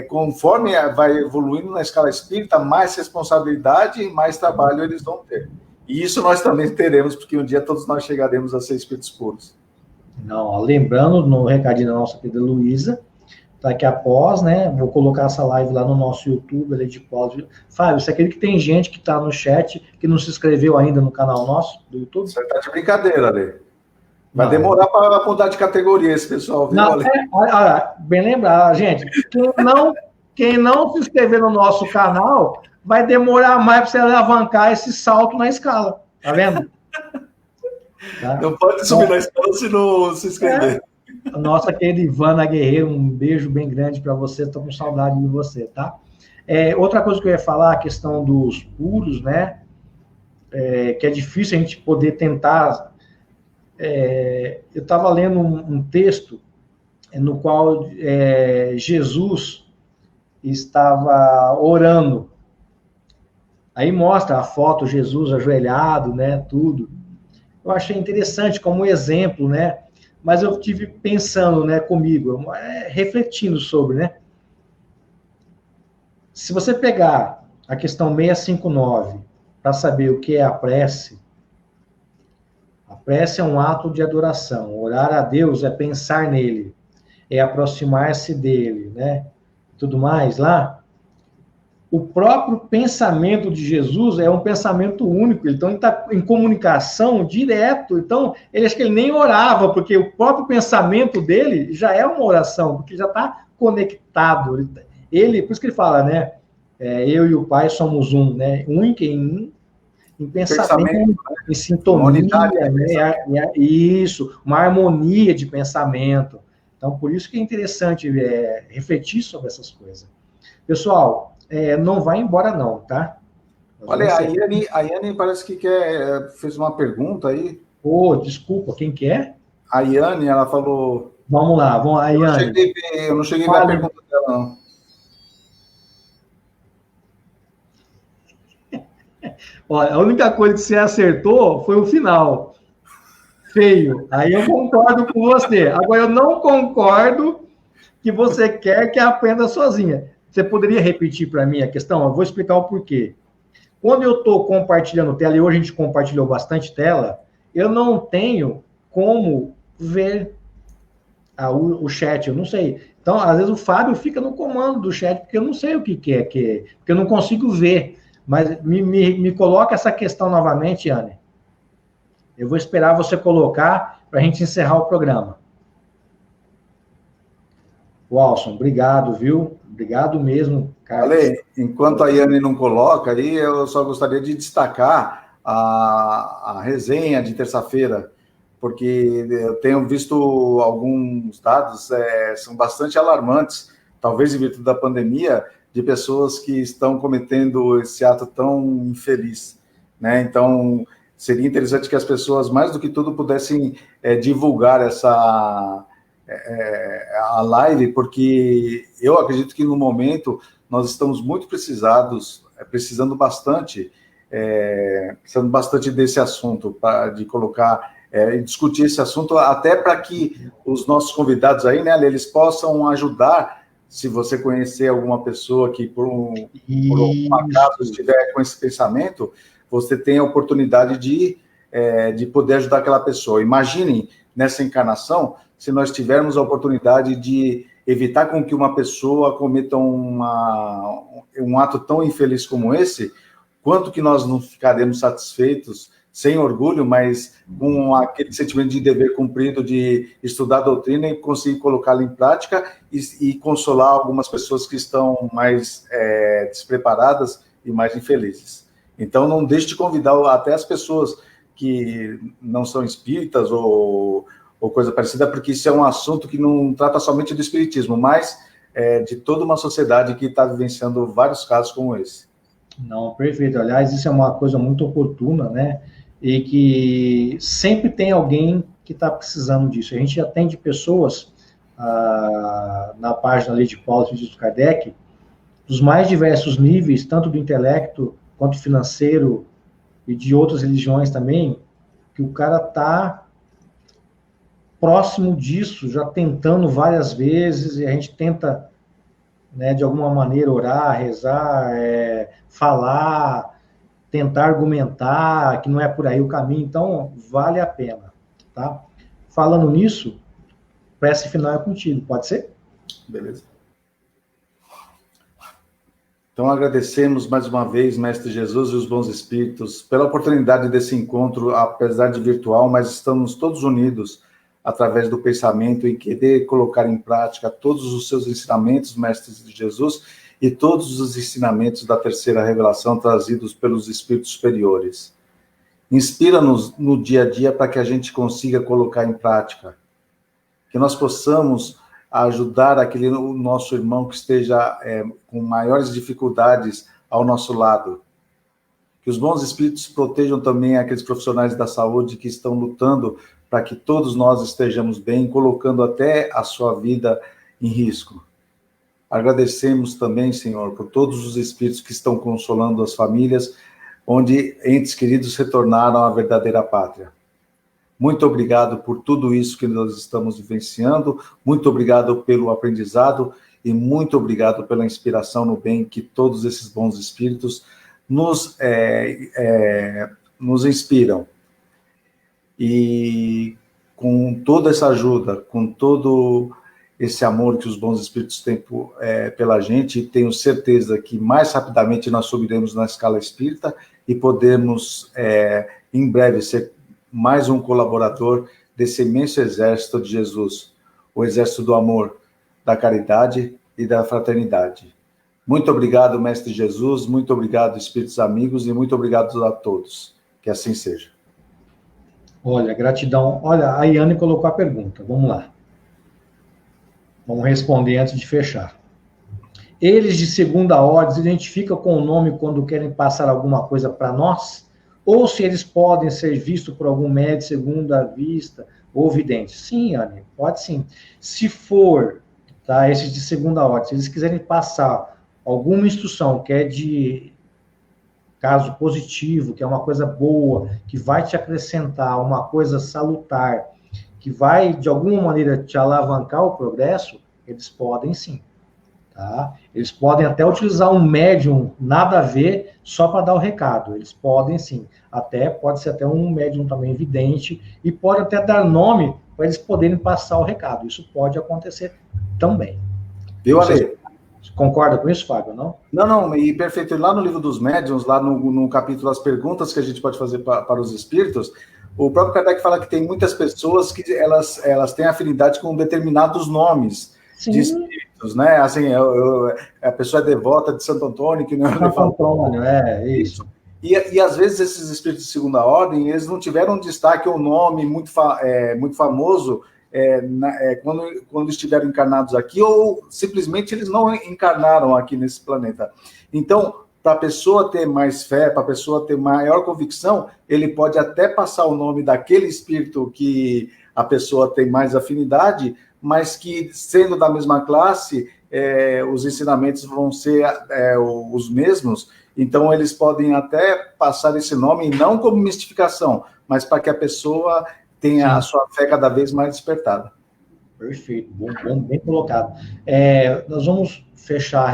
B: conforme vai evoluindo na escala espírita, mais responsabilidade e mais trabalho eles vão ter. E isso nós também teremos, porque um dia todos nós chegaremos a ser espíritos puros.
A: Não, ó, lembrando no recadinho da nossa querida Luísa, daqui após, né, vou colocar essa live lá no nosso YouTube, ali de pós. Fábio, você acredita que tem gente que está no chat que não se inscreveu ainda no canal nosso do YouTube?
B: Você está de brincadeira, Ale. Vai demorar para mudar de categoria esse pessoal, viu,
A: não,
B: Ale?
A: Olha, bem lembrado, gente. Quem não se inscrever no nosso canal vai demorar mais para você alavancar esse salto na escala. Tá vendo? Tá?
B: Não pode subir na escala se não se inscrever.
A: A nossa querida Ivana Guerreiro, um beijo bem grande para você. Estou com saudade de você, tá? Outra coisa que eu ia falar, a questão dos puros, né? Que é difícil a gente poder tentar. Eu estava lendo um texto no qual Jesus estava orando. Aí mostra a foto, Jesus ajoelhado, né, tudo. Eu achei interessante como exemplo, né, mas eu tive pensando, né, comigo, refletindo sobre, né. Se você pegar a questão 659 para saber o que é a prece é um ato de adoração. Orar a Deus é pensar nele, é aproximar-se dele, né, tudo mais lá. O próprio pensamento de Jesus é um pensamento único, então ele está em comunicação direto, então acho que ele nem orava, porque o próprio pensamento dele já é uma oração, porque já está conectado. Por isso que ele fala, né, eu e o Pai somos um, né, único em pensamento, em sintonia, né, isso, uma harmonia de pensamento. Então, por isso que é interessante refletir sobre essas coisas. Pessoal, não vai embora não, tá?
B: Olha, a Yane parece que fez uma pergunta aí.
A: Desculpa, quem que é?
B: A Yane, ela falou...
A: Vamos lá, a Yane.
B: Eu não cheguei a ver a pergunta dela, não.
A: Olha, a única coisa que você acertou foi o final. Feio. Aí eu concordo com você. Agora, eu não concordo que você quer que aprenda sozinha. Você poderia repetir para mim a questão? Eu vou explicar o porquê. Quando eu estou compartilhando tela, e hoje a gente compartilhou bastante tela, eu não tenho como ver o chat, eu não sei. Então, às vezes o Fábio fica no comando do chat, porque eu não sei o que é, porque eu não consigo ver. Mas me coloca essa questão novamente, Anne. Eu vou esperar você colocar para a gente encerrar o programa. Walson, obrigado, viu? Obrigado mesmo, Carlos.
B: Ale, enquanto a Yane não coloca aí, eu só gostaria de destacar a resenha de terça-feira, porque eu tenho visto alguns dados, são bastante alarmantes, talvez em virtude da pandemia, de pessoas que estão cometendo esse ato tão infeliz, né? Então, seria interessante que as pessoas, mais do que tudo, pudessem divulgar a live, porque eu acredito que no momento nós estamos muito precisando bastante desse assunto, de colocar, discutir esse assunto, até para que os nossos convidados aí, né, eles possam ajudar. Se você conhecer alguma pessoa que, por um acaso, estiver com esse pensamento, você tem a oportunidade de poder ajudar aquela pessoa. Imaginem, nessa encarnação, se nós tivermos a oportunidade de evitar com que uma pessoa cometa um ato tão infeliz como esse, quanto que nós não ficaremos satisfeitos, sem orgulho, mas com aquele sentimento de dever cumprido, de estudar a doutrina e conseguir colocá-la em prática e consolar algumas pessoas que estão mais despreparadas e mais infelizes. Então, não deixe de convidar até as pessoas que não são espíritas ou coisa parecida, porque isso é um assunto que não trata somente do espiritismo, mas de toda uma sociedade que está vivenciando vários casos como esse.
A: Não, perfeito. Aliás, isso é uma coisa muito oportuna, né? E que sempre tem alguém que está precisando disso. A gente atende pessoas na página ali de Paulo e de Kardec, dos mais diversos níveis, tanto do intelecto quanto financeiro e de outras religiões também, que o cara está próximo disso, já tentando várias vezes, e a gente tenta, né, de alguma maneira, orar, rezar, falar, tentar argumentar, que não é por aí o caminho, então vale a pena, tá? Falando nisso, prece final é contigo, pode ser?
B: Beleza. Então, agradecemos mais uma vez, Mestre Jesus e os bons espíritos, pela oportunidade desse encontro, apesar de virtual, mas estamos todos unidos através do pensamento em querer colocar em prática todos os seus ensinamentos, Mestres de Jesus, e todos os ensinamentos da terceira revelação trazidos pelos espíritos superiores. Inspira-nos no dia a dia para que a gente consiga colocar em prática, que nós possamos ajudar aquele nosso irmão que esteja com maiores dificuldades ao nosso lado. Que os bons espíritos protejam também aqueles profissionais da saúde que estão lutando para que todos nós estejamos bem, colocando até a sua vida em risco. Agradecemos também, Senhor, por todos os espíritos que estão consolando as famílias, onde entes queridos retornaram à verdadeira pátria. Muito obrigado por tudo isso que nós estamos vivenciando, muito obrigado pelo aprendizado e muito obrigado pela inspiração no bem que todos esses bons espíritos nos inspiram. E com toda essa ajuda, com todo esse amor que os bons espíritos têm pela gente, tenho certeza que mais rapidamente nós subiremos na escala espírita e podemos, em breve, ser mais um colaborador desse imenso exército de Jesus, o exército do amor, da caridade e da fraternidade. Muito obrigado, Mestre Jesus, muito obrigado, espíritos amigos, e muito obrigado a todos. Que assim seja.
A: Olha, gratidão. Olha, a Iane colocou a pergunta, vamos lá. Vamos responder antes de fechar. Eles de segunda ordem se identificam com o nome quando querem passar alguma coisa para nós? Ou se eles podem ser vistos por algum médium de segunda vista ou vidente? Sim, Anne, pode sim. Se for, tá, esses de segunda ordem, se eles quiserem passar alguma instrução que é de caso positivo, que é uma coisa boa, que vai te acrescentar uma coisa salutar, que vai, de alguma maneira, te alavancar o progresso, eles podem sim. Tá? Eles podem até utilizar um médium nada a ver só para dar o recado. Eles podem sim. Pode ser até um médium também vidente e pode até dar nome para eles poderem passar o recado. Isso pode acontecer também.
B: Viu, Ale?
A: Você concorda com isso, Fábio, não?
B: Não, e perfeito. Lá no livro dos médiuns, lá no capítulo As Perguntas que a gente pode fazer para os espíritos, o próprio Kardec fala que tem muitas pessoas que elas têm afinidade com determinados nomes. Sim. De espíritos, né? Assim, a pessoa é devota de Santo Antônio, que não é
A: Santo Antônio, isso.
B: E às vezes esses espíritos de segunda ordem, eles não tiveram destaque ou nome muito famoso quando estiveram encarnados aqui, ou simplesmente eles não encarnaram aqui nesse planeta. Então, para a pessoa ter mais fé, para a pessoa ter maior convicção, ele pode até passar o nome daquele espírito que a pessoa tem mais afinidade, mas que, sendo da mesma classe, os ensinamentos vão ser os mesmos, então eles podem até passar esse nome, não como mistificação, mas para que a pessoa tenha a sua fé cada vez mais despertada.
A: Perfeito, bom, bem colocado. Nós vamos fechar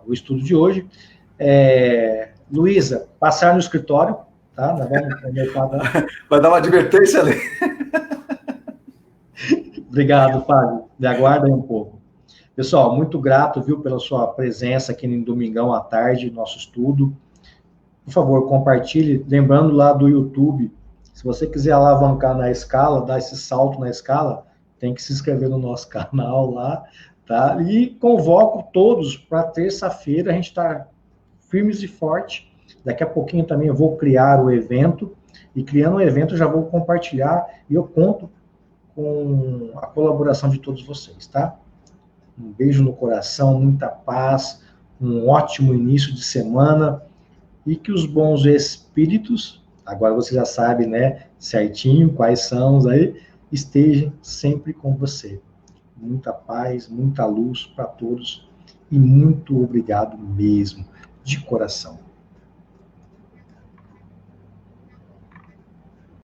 A: o estudo de hoje. Luísa, passar no escritório, tá? Nós vamos...
B: Vai dar uma advertência ali.
A: Obrigado, Fábio. Me aguarda aí um pouco. Pessoal, muito grato, viu, pela sua presença aqui no domingão à tarde, nosso estudo. Por favor, compartilhe. Lembrando lá do YouTube, se você quiser alavancar na escala, dar esse salto na escala, tem que se inscrever no nosso canal lá, tá? E convoco todos para terça-feira, a gente está firmes e forte. Daqui a pouquinho também eu vou criar o evento, e criando o evento eu já vou compartilhar, e eu conto com a colaboração de todos vocês, tá? um beijo no coração, muita paz, um ótimo início de semana e que os bons espíritos, agora você já sabe, né, certinho quais são os aí, estejam sempre com você. Muita paz, muita luz para todos e muito obrigado mesmo, de coração.